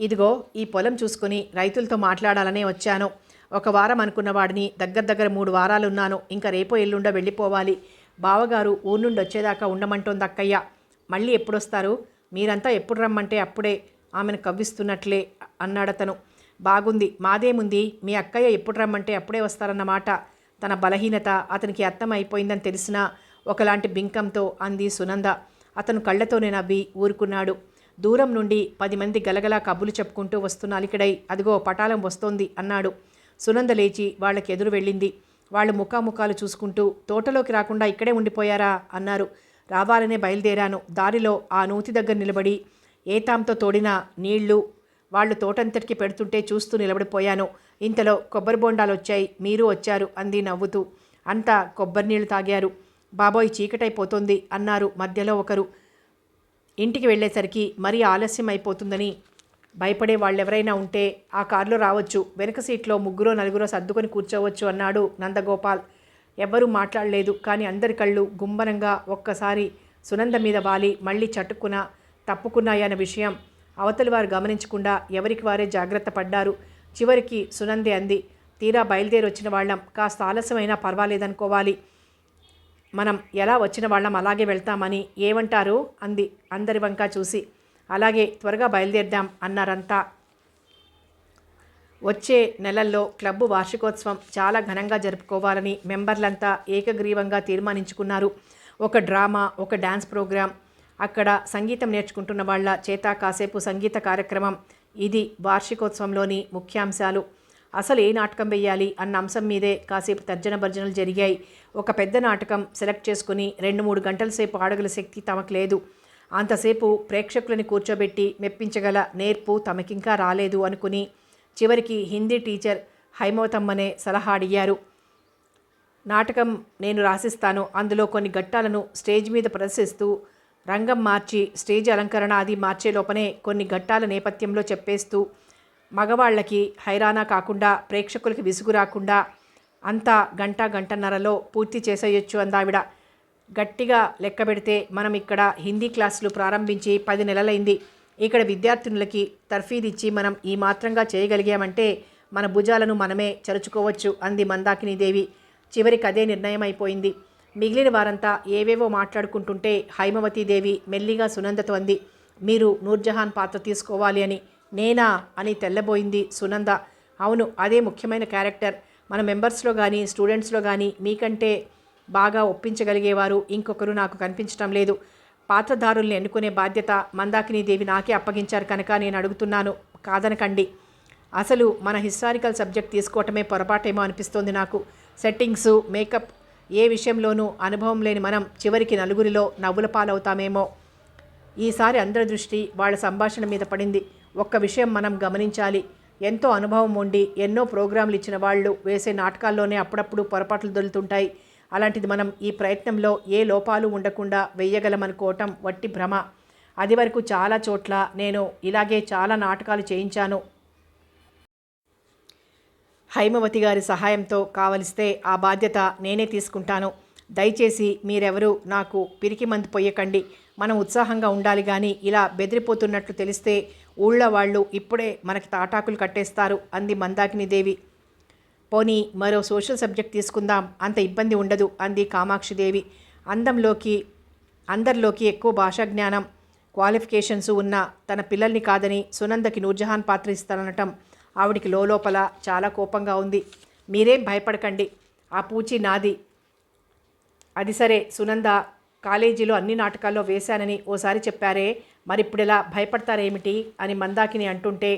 ఇదిగో ఈ పొలం చూసుకుని రైతులతో మాట్లాడాలనే వచ్చాను. ఒక వారం అనుకున్న వాడిని దగ్గర 3 వారాలున్నాను. ఇంకా రేపో ఎల్లుండో వెళ్ళిపోవాలి. బావగారు ఊరు నుండి వచ్చేదాకా ఉండమంటోంది అక్కయ్య. మళ్ళీ ఎప్పుడొస్తారు? మీరంతా ఎప్పుడు రమ్మంటే అప్పుడే ఆమెను కవ్విస్తున్నట్లే అన్నాడతను. బాగుంది, మాదేముంది, మీ అక్కయ్య ఎప్పుడు రమ్మంటే అప్పుడే వస్తారన్నమాట. తన బలహీనత అతనికి అర్థం అయిపోయిందని తెలిసినా ఒకలాంటి బింకంతో అంది సునంద. అతను కళ్ళతోనే నవ్వి ఊరుకున్నాడు. దూరం నుండి 10 మంది గలగలా కబులు చెప్పుకుంటూ వస్తున్న అలికిడై, అదిగో పటాలం వస్తోంది అన్నాడు. సునంద లేచి వాళ్ళకి ఎదురు వెళ్ళింది. వాళ్ళు ముఖాముఖాలు చూసుకుంటూ, తోటలోకి రాకుండా ఇక్కడే ఉండిపోయారా అన్నారు. రావాలనే బయలుదేరాను. దారిలో ఆ నూతి దగ్గర నిలబడి ఏతాంతో తోడిన నీళ్లు వాళ్ళు తోటంతటికి పెడుతుంటే చూస్తూ నిలబడిపోయాను. ఇంతలో కొబ్బరి బొండాలు వచ్చాయి, మీరు వచ్చారు అంది నవ్వుతూ. అంతా కొబ్బరి నీళ్లు తాగారు. బాబోయ్ చీకటైపోతోంది అన్నారు మధ్యలో ఒకరు. ఇంటికి వెళ్ళేసరికి మరీ ఆలస్యం అయిపోతుందని భయపడే వాళ్ళెవరైనా ఉంటే ఆ కారులో రావచ్చు, వెనక సీట్లో 3-4 సర్దుకొని కూర్చోవచ్చు అన్నాడు నందగోపాల్. ఎవ్వరూ మాట్లాడలేదు. కానీ అందరి కళ్ళు గుంభనంగా ఒక్కసారి సునంద మీద వాలి మళ్ళీ చటుక్కున తప్పుకున్నాయన్న విషయం అవతలి వారు గమనించకుండా ఎవరికి వారే జాగ్రత్త పడ్డారు. చివరికి సునందే అంది, తీరా బయలుదేరి వచ్చిన వాళ్ళం కాస్త ఆలస్యమైనా పర్వాలేదనుకోవాలి. మనం ఎలా వచ్చిన వాళ్ళం అలాగే వెళ్తామని ఏమంటారు అంది అందరి వంక చూసి. అలాగే త్వరగా బయలుదేరదాం అన్నారంతా. వచ్చే నెలల్లో క్లబ్బు వార్షికోత్సవం చాలా ఘనంగా జరుపుకోవాలని మెంబర్లంతా ఏకగ్రీవంగా తీర్మానించుకున్నారు. ఒక డ్రామా, ఒక డ్యాన్స్ ప్రోగ్రాం, అక్కడ సంగీతం నేర్చుకుంటున్న వాళ్ళ చేత కాసేపు సంగీత కార్యక్రమం, ఇది వార్షికోత్సవంలోని ముఖ్యాంశాలు. అసలు ఏ నాటకం వెయ్యాలి అన్న అంశం మీదే కాసేపు తర్జన భర్జనలు జరిగాయి. ఒక పెద్ద నాటకం సెలెక్ట్ చేసుకుని 2-3 గంటల సేపు ఆడగల శక్తి తమకు లేదు. అంతసేపు ప్రేక్షకులని కూర్చోబెట్టి మెప్పించగల నేర్పు తమకింకా రాలేదు అనుకుని చివరికి హిందీ టీచర్ హైమవతమ్మనే సలహా అడిగారు. నాటకం నేను రాసిస్తాను, అందులో కొన్ని ఘట్టాలను స్టేజ్ మీద ప్రదర్శిస్తూ రంగం మార్చి స్టేజ్ అలంకరణ అది మార్చే లోపనే కొన్ని ఘట్టాల నేపథ్యంలో చెప్పేస్తూ మగవాళ్ళకి హైరానా కాకుండా ప్రేక్షకులకి విసుగు రాకుండా అంతా గంటన్నరలో పూర్తి చేసేయొచ్చు అందావిడ. గట్టిగా లెక్క పెడితే మనం ఇక్కడ హిందీ క్లాసులు ప్రారంభించి 10 నెలలైంది. ఇక్కడ విద్యార్థినులకి తర్ఫీదిచ్చి మనం ఈ మాత్రంగా చేయగలిగామంటే మన భుజాలను మనమే చరుచుకోవచ్చు అంది మందాకినీదేవి. చివరికి అదే నిర్ణయం అయిపోయింది. మిగిలిన వారంతా ఏవేవో మాట్లాడుకుంటుంటే హైమవతీదేవి మెల్లిగా సునందతో అంది, మీరు నూర్జహాన్ పాత్ర తీసుకోవాలి అని. నేనా అని తెల్లబోయింది సునంద. అవును, అదే ముఖ్యమైన క్యారెక్టర్. మన మెంబర్స్లో కానీ స్టూడెంట్స్లో కానీ మీకంటే బాగా ఒప్పించగలిగేవారు ఇంకొకరు నాకు కనిపించడం లేదు. పాత్రధారుల్ని ఎన్నుకునే బాధ్యత మందాకినీదేవి నాకే అప్పగించారు కనుక నేను అడుగుతున్నాను, కాదనకండి. అసలు మన హిస్టారికల్ సబ్జెక్ట్ తీసుకోవటమే పొరపాటేమో అనిపిస్తోంది నాకు. సెట్టింగ్సు, మేకప్, ఏ విషయంలోనూ అనుభవం లేని మనం చివరికి నలుగురిలో నవ్వుల పాలవుతామేమో. ఈసారి అందరి దృష్టి వాళ్ళ సంభాషణ మీద పడింది. ఒక్క విషయం మనం గమనించాలి. ఎంతో అనుభవం ఉండి ఎన్నో ప్రోగ్రాంలు ఇచ్చిన వాళ్ళు వేసే నాటకాల్లోనే అప్పుడప్పుడు పొరపాట్లు దొరుకుతుంటాయి. అలాంటిది మనం ఈ ప్రయత్నంలో ఏ లోపాలు ఉండకుండా వెయ్యగలమనుకోవటం వట్టి భ్రమ. అది వరకు చాలా చోట్ల నేను ఇలాగే చాలా నాటకాలు చేయించాను. హైమవతి గారి సహాయంతో కావలిస్తే ఆ బాధ్యత నేనే తీసుకుంటాను. దయచేసి మీరెవరూ నాకు పిరికి మందు పొయ్యకండి. మనం ఉత్సాహంగా ఉండాలి కానీ ఇలా బెదిరిపోతున్నట్లు తెలిస్తే ఊళ్ళో వాళ్ళు ఇప్పుడే మనకి తాటాకులు కట్టేస్తారు అంది మందాకినీదేవి. పోనీ మరో సోషల్ సబ్జెక్ట్ తీసుకుందాం, అంత ఇబ్బంది ఉండదు అంది కామాక్షిదేవి. అందరిలోకి ఎక్కువ భాషా జ్ఞానం, క్వాలిఫికేషన్స్ ఉన్న తన పిల్లల్ని కాదని సునందకి నూర్జహాన్ పాత్ర ఇస్తాననటం ఆవిడికి లోపల చాలా కోపంగా ఉంది. మీరేం భయపడకండి, ఆ పూచి నాది. అది సరే సునంద, కాలేజీలో అన్ని నాటకాల్లో వేశానని ఓసారి చెప్పారే, మరిప్పుడెలా భయపడతారేమిటి అని మందాకిని అంటుంటే,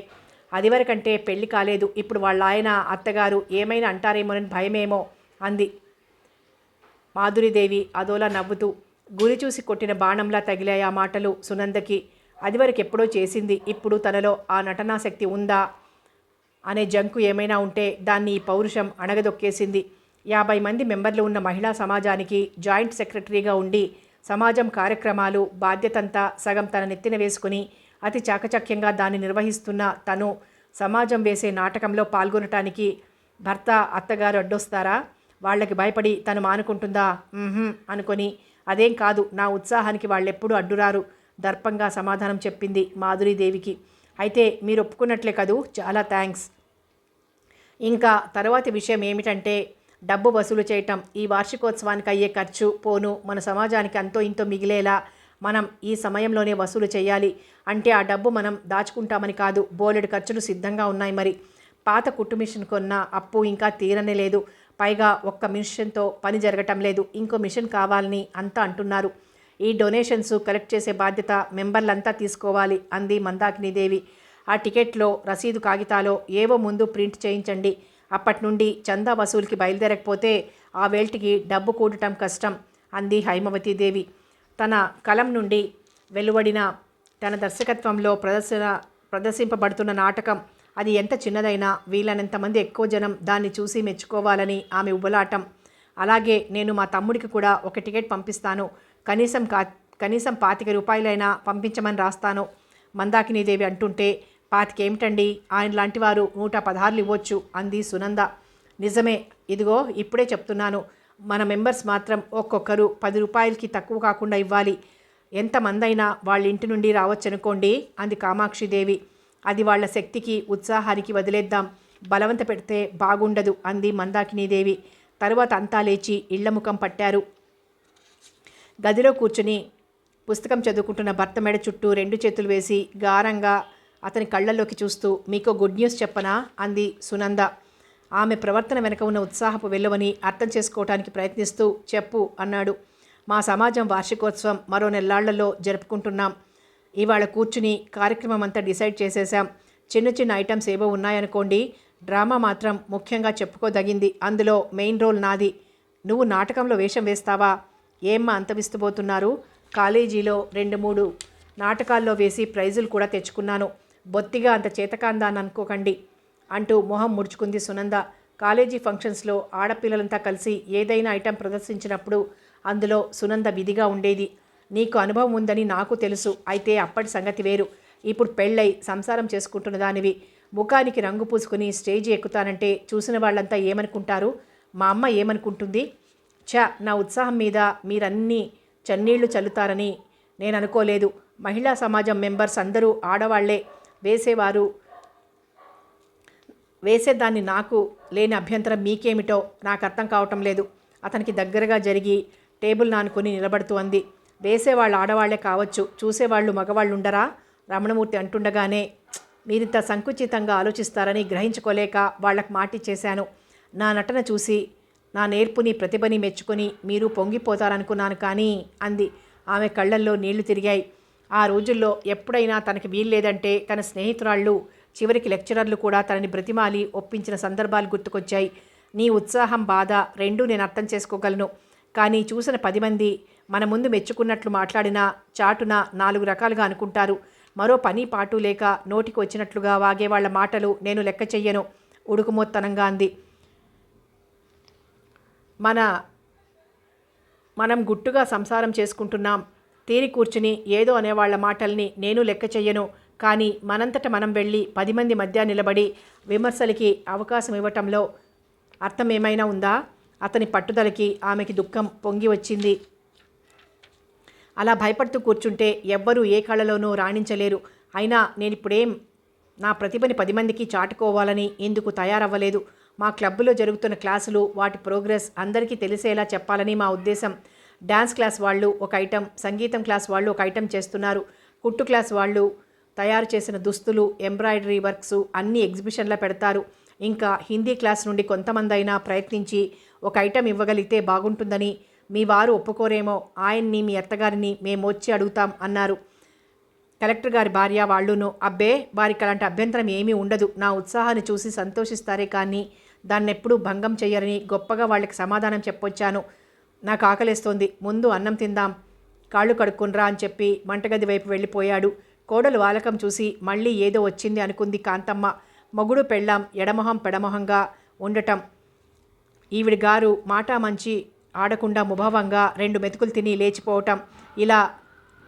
అదివరకంటే పెళ్లి కాలేదు, ఇప్పుడు వాళ్ళ ఆయన అత్తగారు ఏమైనా అంటారేమోనని భయమేమో అంది మాధురీదేవి అదోలా నవ్వుతూ. గురి చూసి కొట్టిన బాణంలా తగిలాయి ఆ మాటలు సునందకి. అదివరకెప్పుడో చేసింది, ఇప్పుడు తనలో ఆ నటనాశక్తి ఉందా అనే జంకు ఏమైనా ఉంటే దాన్ని ఈ పౌరుషం అణగదొక్కేసింది. 50 మంది మెంబర్లు ఉన్న మహిళా సమాజానికి జాయింట్ సెక్రటరీగా ఉండి సమాజం కార్యక్రమాలు బాధ్యతంతా సగం తన నెత్తిన వేసుకుని అతి చాకచక్యంగా దాన్ని నిర్వహిస్తున్న తను సమాజం వేసే నాటకంలో పాల్గొనటానికి భర్త అత్తగారు అడ్డొస్తారా? వాళ్ళకి భయపడి తను మానుకుంటుందా? అనుకొని, అదేం కాదు, నా ఉత్సాహానికి వాళ్ళెప్పుడూ అడ్డురారు దర్పంగా సమాధానం చెప్పింది మాధురీదేవికి. అయితే మీరు ఒప్పుకున్నట్లే కదూ, చాలా థ్యాంక్స్. ఇంకా తర్వాతి విషయం ఏమిటంటే డబ్బు వసూలు చేయటం. ఈ వార్షికోత్సవానికి అయ్యే ఖర్చు పోను మన సమాజానికి అంతో ఇంతో మిగిలేలా మనం ఈ సమయంలోనే వసూలు చేయాలి. అంటే ఆ డబ్బు మనం దాచుకుంటామని కాదు, బోలెడు ఖర్చులు సిద్ధంగా ఉన్నాయి. మరి పాత కుట్టు మిషన్ కొన్న అప్పు ఇంకా తీరనే లేదు. పైగా ఒక్క మిషన్తో పని జరగటం లేదు, ఇంకో మిషన్ కావాలని అంతా అంటున్నారు. ఈ డొనేషన్స్ కలెక్ట్ చేసే బాధ్యత మెంబర్లంతా తీసుకోవాలి అంది మందాకినీదేవి. ఆ టికెట్లో రసీదు కాగితాలో ఏవో ముందు ప్రింట్ చేయించండి. అప్పటి నుండి చందా వసూలుకి బయలుదేరకపోతే ఆ వేల్టికి డబ్బు కూడటం కష్టం అంది హైమవతీదేవి. తన కలం నుండి వెలువడిన తన దర్శకత్వంలో ప్రదర్శింపబడుతున్న నాటకం అది ఎంత చిన్నదైనా వీలైనంతమంది ఎక్కువ జనం దాన్ని చూసి మెచ్చుకోవాలని ఆమె ఉబలాటం. అలాగే నేను మా తమ్ముడికి కూడా ఒక టికెట్ పంపిస్తాను, కనీసం 25 రూపాయలైనా పంపించమని రాస్తాను మందాకినీదేవి అంటుంటే, 25 ఏమిటండి, ఆయన లాంటి వారు 116 ఇవ్వచ్చు అంది సునంద. నిజమే, ఇదిగో ఇప్పుడే చెప్తున్నాను, మన మెంబర్స్ మాత్రం ఒక్కొక్కరు 10 రూపాయలకి తక్కువ కాకుండా ఇవ్వాలి. ఎంతమందైనా వాళ్ళ ఇంటి నుండి రావచ్చనుకోండి అంది కామాక్షిదేవి. అది వాళ్ళ శక్తికి ఉత్సాహానికి వదిలేద్దాం. బలవంత పెడితే బాగుండదు అంది మందాకినీదేవి. తరువాత అంతా లేచి ఇళ్ల ముఖం పట్టారు. గదిలో కూర్చుని పుస్తకం చదువుకుంటున్న భర్త మెడ చుట్టూ 2 చేతులు వేసి గారంగా అతని కళ్ళల్లోకి చూస్తూ, మీకు గుడ్ న్యూస్ చెప్పనా అంది సునంద. ఆమె ప్రవర్తన వెనక ఉన్న ఉత్సాహపు వెల్లువని అర్థం చేసుకోవటానికి ప్రయత్నిస్తూ చెప్పు అన్నాడు. మా సమాజం వార్షికోత్సవం మరో నెల్లాళ్లలో జరుపుకుంటున్నాం. ఇవాళ కూర్చుని కార్యక్రమం అంతా డిసైడ్ చేసేశాం. చిన్న చిన్న ఐటమ్స్ ఏవో ఉన్నాయనుకోండి. డ్రామా మాత్రం ముఖ్యంగా చెప్పుకోదగింది. అందులో మెయిన్ రోల్ నాది. నువ్వు నాటకంలో వేషం వేస్తావా? ఏమ్మా అంత విస్తుపోతున్నారు? కాలేజీలో 2-3 నాటకాల్లో వేసి ప్రైజులు కూడా తెచ్చుకున్నాను. బొత్తిగా అంత చేతకాందాన్ని అనుకోకండి అంటూ మొహం ముడుచుకుంది సునంద. కాలేజీ ఫంక్షన్స్లో ఆడపిల్లలంతా కలిసి ఏదైనా ఐటెం ప్రదర్శించినప్పుడు అందులో సునంద విధిగా ఉండేది. నీకు అనుభవం ఉందని నాకు తెలుసు. అయితే అప్పటి సంగతి వేరు. ఇప్పుడు పెళ్ళై సంసారం చేసుకుంటున్న దానివి. ముఖానికి రంగు పూసుకుని స్టేజి ఎక్కుతానంటే చూసిన వాళ్ళంతా ఏమనుకుంటారు? మా అమ్మ ఏమనుకుంటుంది? నా ఉత్సాహం మీద మీరన్నీ చన్నీళ్లు చల్లుతారని నేను అనుకోలేదు. మహిళా సమాజం మెంబర్స్ అందరూ ఆడవాళ్లే వేసేవారు. వేసేదాన్ని నాకు లేని అభ్యంతరం మీకేమిటో నాకు అర్థం కావటం లేదు. అతనికి దగ్గరగా జరిగి టేబుల్ నానుకొని నిలబడుతూ అంది. వేసేవాళ్ళు ఆడవాళ్లే కావచ్చు, చూసేవాళ్ళు మగవాళ్ళు ఉండరా? రమణమూర్తి అంటుండగానే మీరింత సంకుచితంగా ఆలోచిస్తారని గ్రహించుకోలేక వాళ్లకు మాటిచ్చేశాను. నా నటన చూసి నా నేర్పుని ప్రతిభని మెచ్చుకొని మీరు పొంగిపోతారనుకున్నాను కానీ అంది. ఆమె కళ్ళల్లో నీళ్లు తిరిగాయి. ఆ రోజుల్లో ఎప్పుడైనా తనకి వీల్లేదంటే తన స్నేహితురాళ్ళు, చివరికి లెక్చరర్లు కూడా తనని బ్రతిమాలి ఒప్పించిన సందర్భాలు గుర్తుకొచ్చాయి. నీ ఉత్సాహం, బాధ రెండూ నేను అర్థం చేసుకోగలను. కానీ చూసిన 10 మంది మన ముందు మెచ్చుకున్నట్లు మాట్లాడినా చాటున 4 రకాలుగా అనుకుంటారు. మరో పని పాటు లేక నోటికి వచ్చినట్లుగా వాగేవాళ్ల మాటలు నేను లెక్క చెయ్యను ఉడుకుమోత్తనంగా అంది. మనం గుట్టుగా సంసారం చేసుకుంటున్నాం. తీరి కూర్చుని ఏదో అనేవాళ్ల మాటల్ని నేను లెక్క చెయ్యను. కానీ మనంతట మనం వెళ్ళి 10 మంది మధ్య నిలబడి విమర్శలకి అవకాశం ఇవ్వటంలో అర్థం ఏమైనా ఉందా? అతని పట్టుదలకి ఆమెకి దుఃఖం పొంగి వచ్చింది. అలా భయపడుతూ కూర్చుంటే ఎవ్వరూ ఏ కళలోనూ రాణించలేరు. అయినా నేనిప్పుడేం నా ప్రతిభని 10 మందికి చాటుకోవాలని ఇందుకు తయారవ్వలేదు. మా క్లబ్లో జరుగుతున్న క్లాసులు, వాటి ప్రోగ్రెస్ అందరికీ తెలిసేలా చెప్పాలని మా ఉద్దేశం. డ్యాన్స్ క్లాస్ వాళ్ళు ఒక ఐటెం, సంగీతం క్లాస్ వాళ్ళు ఒక ఐటెం చేస్తున్నారు. కుట్టు క్లాస్ వాళ్ళు తయారు చేసిన దుస్తులు, ఎంబ్రాయిడరీ వర్క్స్ అన్నీ ఎగ్జిబిషన్లో పెడతారు. ఇంకా హిందీ క్లాస్ నుండి కొంతమందైనా ప్రయత్నించి ఒక ఐటెం ఇవ్వగలిగితే బాగుంటుందని. మీ వారు ఒప్పుకోరేమో. ఆయన్ని, మీ అత్తగారిని మేమొచ్చి అడుగుతాం అన్నారు. కలెక్టర్ గారి భార్య వాళ్ళును. అబ్బే, వారికి అలాంటి అభ్యంతరం ఏమీ ఉండదు. నా ఉత్సాహాన్ని చూసి సంతోషిస్తారే కానీ దాన్నెప్పుడూ భంగం చెయ్యరని గొప్పగా వాళ్ళకి సమాధానం చెప్పొచ్చాను. నాకు ఆకలేస్తోంది, ముందు అన్నం తిందాం, కాళ్ళు కడుక్కునరా అని చెప్పి వంటగది వైపు వెళ్ళిపోయాడు. కోడలు వాలకం చూసి మళ్ళీ ఏదో వచ్చింది అనుకుంది కాంతమ్మ. మొగుడు పెళ్ళాం ఎడమొహం పెడమొహంగా ఉండటం, ఈవిడి గారు మాటా మంచి ఆడకుండా ముభావంగా 2 మెతుకులు తిని లేచిపోవటం, ఇలా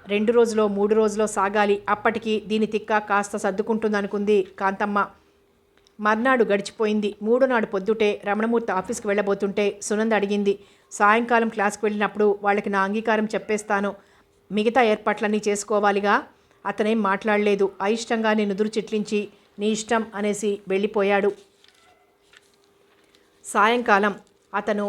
2 రోజులో 3 రోజులో సాగాలి. అప్పటికి దీని తిక్క కాస్త సర్దుకుంటుందనుకుంది కాంతమ్మ. మర్నాడు గడిచిపోయింది. 3వ నాడు పొద్దుటే రమణమూర్తి ఆఫీస్కి వెళ్ళబోతుంటే సునంద అడిగింది, సాయంకాలం క్లాస్కి వెళ్ళినప్పుడు వాళ్ళకి నా అంగీకారం చెప్పేస్తాను, మిగతా ఏర్పాట్లన్నీ చేసుకోవాలిగా. అతనేం మాట్లాడలేదు. అయిష్టంగా నుదురు చిట్లించి నీ ఇష్టం అనేసి వెళ్ళిపోయాడు. సాయంకాలం అతను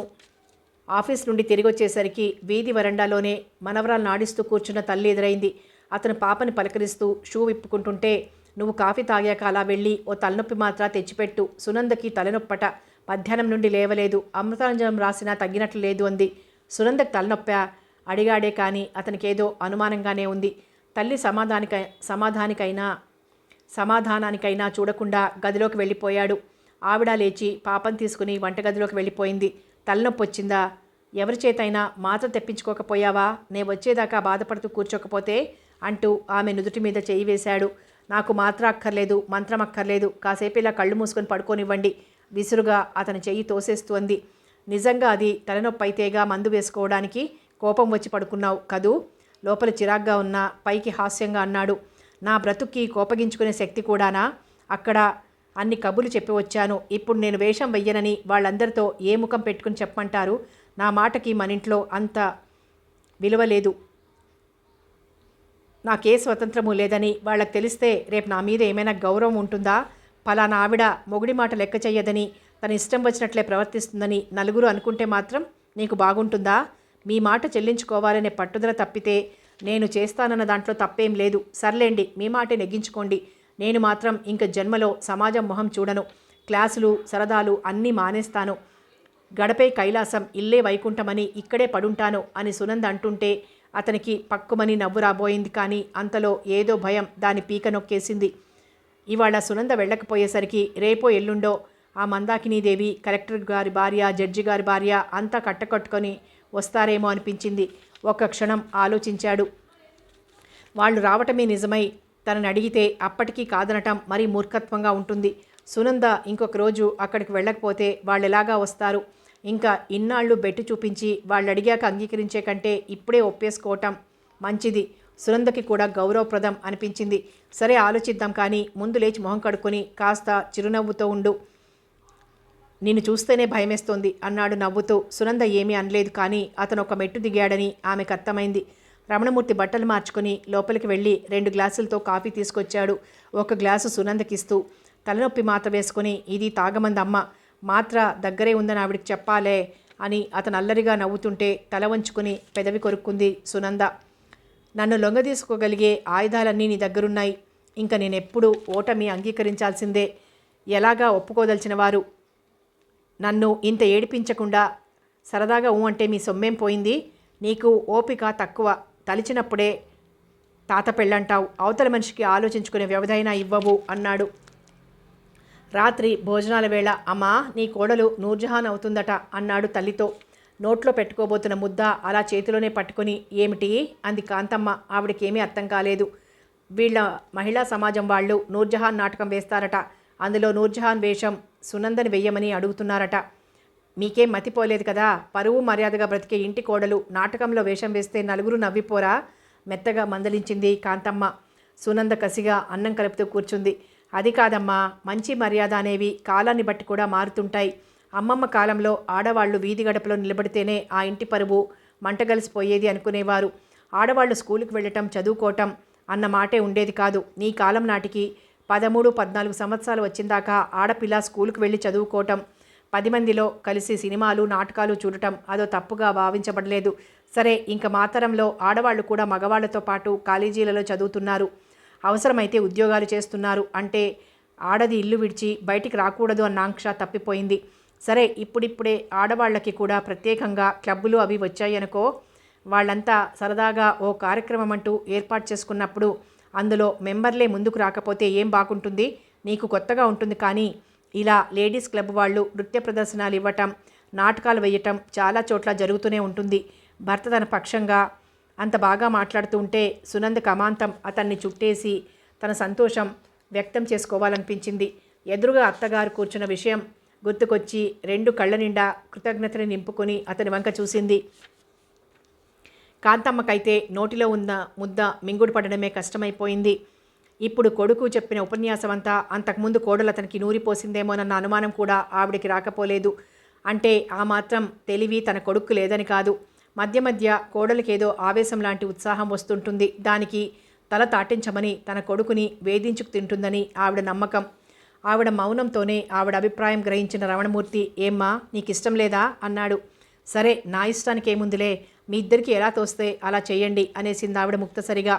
ఆఫీస్ నుండి తిరిగి వచ్చేసరికి వీధి వరండాలోనే మనవరాలు నాడిస్తూ కూర్చున్న తల్లి ఎదురైంది. అతను పాపని పలకరిస్తూ షూ విప్పుకుంటుంటే, నువ్వు కాఫీ తాగాక అలా వెళ్ళి ఓ తలనొప్పి మాత్ర తెచ్చిపెట్టు. సునందకి తలనొప్పట, మధ్యాహ్నం నుండి లేవలేదు, అమృతాంజనం రాసినా తగ్గినట్లు లేదు అంది. సునందకి తలనొప్పా అడిగాడే కానీ అతనికేదో అనుమానంగానే ఉంది. తల్లి సమాధానానికైనా చూడకుండా గదిలోకి వెళ్ళిపోయాడు. ఆవిడ లేచి పాపను తీసుకుని వంటగదిలోకి వెళ్ళిపోయింది. తలనొప్పి వచ్చిందా? ఎవరి చేతైనా మాత్ర తెప్పించుకోకపోయావా? నే వచ్చేదాకా బాధపడుతూ కూర్చోకపోతే అంటూ ఆమె నుదుటి మీద చేయి వేశాడు. నాకు మాత్ర అక్కర్లేదు, మంత్రం అక్కర్లేదు, కాసేపు ఇలా కళ్ళు మూసుకొని పడుకోనివ్వండి విసురుగా అతని చెయ్యి తోసేస్తూ అంది. నిజంగా అది తలనొప్పి అయితేగా మందు వేసుకోవడానికి కోపం వచ్చి పడుకున్నావు కదూ? లోపల చిరాగ్గా ఉన్న పైకి హాస్యంగా అన్నాడు. నా బ్రతుక్కి కోపగించుకునే శక్తి కూడానా? అక్కడ అన్ని కబుర్లు చెప్పి వచ్చాను. ఇప్పుడు నేను వేషం వెయ్యనని వాళ్ళందరితో ఏ ముఖం పెట్టుకుని చెప్పమంటారు? నా మాటకి మన ఇంట్లో అంత విలువ లేదు. నాకే స్వతంత్రము లేదని వాళ్ళకి తెలిస్తే రేపు నా మీద ఏమైనా గౌరవం ఉంటుందా? ఫలానా ఆవిడ మొగుడి మాట లెక్క చెయ్యదని, తన ఇష్టం వచ్చినట్లే ప్రవర్తిస్తుందని నలుగురు అనుకుంటే మాత్రం నీకు బాగుంటుందా? మీ మాట చెల్లించుకోవాలనే పట్టుదల తప్పితే నేను చేస్తానన్న దాంట్లో తప్పేం లేదు. సర్లేండి, మీ మాటే నెగ్గించుకోండి. నేను మాత్రం ఇంక జన్మలో సమాజం మొహం చూడను. క్లాసులు సరదాలు అన్నీ మానేస్తాను. గడపే కైలాసం, ఇల్లే వైకుంఠమని ఇక్కడే పడుంటాను అని సునంద అంటుంటే అతనికి పక్కుమని నవ్వు రాబోయింది. కానీ అంతలో ఏదో భయం దాని పీక నొక్కేసింది. ఇవాళ సునంద వెళ్ళకపోయేసరికి రేపో ఎల్లుండో ఆ మందాకినీదేవి, కలెక్టర్ గారి భార్య, జడ్జి గారి భార్య అంతా కట్టకట్టుకొని వస్తారేమో అనిపించింది. ఒక్క క్షణం ఆలోచించాడు. వాళ్ళు రావటమే నిజమై తనని అడిగితే అప్పటికీ కాదనటం మరీ మూర్ఖత్వంగా ఉంటుంది. సునంద ఇంకొక రోజు అక్కడికి వెళ్ళకపోతే వాళ్ళు ఎలాగా వస్తారు? ఇంకా ఇన్నాళ్ళు బెట్టు చూపించి వాళ్ళు అడిగాక అంగీకరించే కంటే ఇప్పుడే ఒప్పేసుకోవటం మంచిది. సునందకి కూడా గౌరవప్రదం అనిపించింది. సరే ఆలోచిద్దాం, కానీ ముందు లేచి మొహం కడుక్కొని కాస్త చిరునవ్వుతో ఉండు. నిన్ను చూస్తేనే భయమేస్తోంది అన్నాడు నవ్వుతూ. సునంద ఏమీ అనలేదు, కానీ అతను ఒక మెట్టు దిగాడని ఆమెకు అర్థమైంది. రమణమూర్తి బట్టలు మార్చుకొని లోపలికి వెళ్ళి 2 గ్లాసులతో కాఫీ తీసుకొచ్చాడు. ఒక గ్లాసు సునందకిస్తూ, తలనొప్పి మాత్ర వేసుకుని, ఇది తాగమందమ్మ, మాత్ర దగ్గరే ఉందని ఆవిడికి చెప్పాలే అని అతను అల్లరిగా నవ్వుతుంటే తల వంచుకుని పెదవి కొరుక్కుంది సునంద. నన్ను లొంగదీసుకోగలిగే ఆయుధాలన్నీ నీ దగ్గరున్నాయి. ఇంకా నేనెప్పుడు ఓటమి అంగీకరించాల్సిందే. ఎలాగా ఒప్పుకోదలిచిన వారు నన్ను ఇంత ఏడిపించకుండా సరదాగా అంటే మీ సొమ్మేం పోయింది? నీకు ఓపిక తక్కువ. తలిచినప్పుడే తాత పెళ్ళంటావు. అవతల మనిషికి ఆలోచించుకునే వ్యవధైనా ఇవ్వవు అన్నాడు. రాత్రి భోజనాల వేళ, అమ్మా, నీ కోడలు నూర్జహాన్ అవుతుందట అన్నాడు తల్లితో. నోట్లో పెట్టుకోబోతున్న ముద్ద అలా చేతిలోనే పట్టుకొని, ఏమిటి అంది కాంతమ్మ. ఆవిడకేమీ అర్థం కాలేదు. వీళ్ళ మహిళా సమాజం వాళ్ళు నూర్జహాన్ నాటకం వేస్తారట. అందులో నూర్జహాన్ వేషం సునందని వెయ్యమని అడుగుతున్నారట. మీకేం మతిపోలేదు కదా? పరువు మర్యాదగా బ్రతికే ఇంటి కోడలు నాటకంలో వేషం వేస్తే నలుగురు నవ్విపోరా? మెత్తగా మందలించింది కాంతమ్మ. సునంద కసిగా అన్నం కలుపుతూ కూర్చుంది. అది కాదమ్మా, మంచి మర్యాద అనేవి కాలాన్ని బట్టి కూడా మారుతుంటాయి. అమ్మమ్మ కాలంలో ఆడవాళ్లు వీధి గడపలో నిలబడితేనే ఆ ఇంటి పరువు మంటగలిసిపోయేది అనుకునేవారు. ఆడవాళ్లు స్కూలుకి వెళ్ళటం, చదువుకోవటం అన్న మాటే ఉండేది కాదు. నీ కాలం నాటికి 13, 14 సంవత్సరాలు వచ్చిందాకా ఆడపిల్ల స్కూలుకు వెళ్ళి చదువుకోవటం, 10 మందిలో కలిసి సినిమాలు, నాటకాలు చూడటం అదో తప్పుగా భావించబడలేదు. సరే, ఇంక మాతరంలో ఆడవాళ్లు కూడా మగవాళ్లతో పాటు కాలేజీలలో చదువుతున్నారు, అవసరమైతే ఉద్యోగాలు చేస్తున్నారు. అంటే ఆడది ఇల్లు విడిచి బయటికి రాకూడదు అన్న ఆంక్ష తప్పిపోయింది. సరే, ఇప్పుడిప్పుడే ఆడవాళ్ళకి కూడా ప్రత్యేకంగా క్లబ్బులు అవి వచ్చాయనుకో. వాళ్ళంతా సరదాగా ఓ కార్యక్రమం అంటూ ఏర్పాటు చేసుకున్నప్పుడు అందులో మెంబర్లే ముందుకు రాకపోతే ఏం బాగుంటుంది? నీకు కొత్తగా ఉంటుంది. కానీ ఇలా లేడీస్ క్లబ్ వాళ్ళు నృత్య ప్రదర్శనలు ఇవ్వటం, నాటకాలు వేయటం చాలా చోట్ల జరుగుతూనే ఉంటుంది. భర్త తన పక్షంగా అంత బాగా మాట్లాడుతూ ఉంటే సునందకు అమాంతం అతన్ని చుట్టేసి తన సంతోషం వ్యక్తం చేసుకోవాలనిపించింది. ఎదురుగా అత్తగారు కూర్చున్న విషయం గుర్తుకొచ్చి 2 కళ్ళ నిండా కృతజ్ఞతని నింపుకొని అతని వంక చూసింది. కాంతమ్మకైతే నోటిలో ఉన్న ముద్ద మింగుడు పడడమే కష్టమైపోయింది. ఇప్పుడు కొడుకు చెప్పిన ఉపన్యాసమంతా అంతకుముందు కోడలు అతనికి నూరిపోసిందేమోనన్న అనుమానం కూడా ఆవిడికి రాకపోలేదు. అంటే ఆ మాత్రం తెలివి తన కొడుకు లేదని కాదు. మధ్య మధ్య కోడలికేదో ఆవేశం లాంటి ఉత్సాహం వస్తుంటుంది. దానికి తల తాటించమని తన కొడుకుని వేధించుకు తింటుందని ఆవిడ నమ్మకం. ఆవిడ మౌనంతోనే ఆవిడ అభిప్రాయం గ్రహించిన రమణమూర్తి, ఏమ్మా, నీకిష్టం లేదా అన్నాడు. సరే, నా ఇష్టానికి ఏముందిలే, మీ ఇద్దరికి ఎలా తోస్తే అలా చెయ్యండి అనేసింది ఆవిడ ముక్తసరిగా.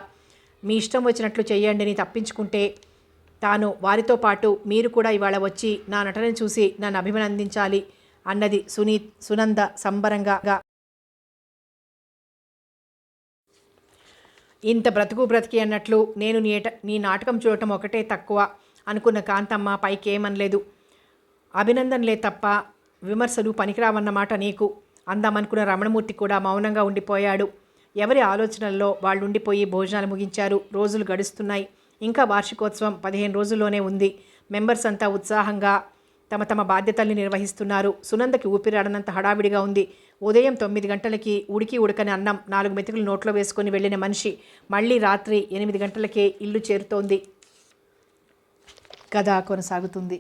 మీ ఇష్టం వచ్చినట్లు చెయ్యండి అని తప్పించుకుంటే తాను వారితో పాటు మీరు కూడా ఇవాళ వచ్చి నా నటనను చూసి నన్ను అభినందించాలి అన్నది సునంద సంబరంగా. ఇంత బ్రతికి అన్నట్లు నేను నీ నాటకం చూడటం ఒకటే తక్కువ అనుకున్న కాంతమ్మ పైకి ఏమనలేదు. అభినందనలే తప్ప విమర్శలు పనికిరావన్నమాట నీకు అందామనుకున్న రమణమూర్తి కూడా మౌనంగా ఉండిపోయాడు. ఎవరి ఆలోచనల్లో వాళ్ళు ఉండిపోయి భోజనాలు ముగించారు. రోజులు గడుస్తున్నాయి. ఇంకా వార్షికోత్సవం 15 రోజుల్లోనే ఉంది. మెంబర్స్ అంతా ఉత్సాహంగా తమ తమ బాధ్యతల్ని నిర్వహిస్తున్నారు. సునందకి ఊపిరాడనంత హడావిడిగా ఉంది. ఉదయం 9 గంటలకి ఉడికి ఉడకని అన్నం 4 మెతుకులు నోట్లో వేసుకొని వెళ్ళిన మనిషి మళ్ళీ రాత్రి 8 గంటలకే ఇల్లు చేరుతోంది. కథ కొనసాగుతుంది.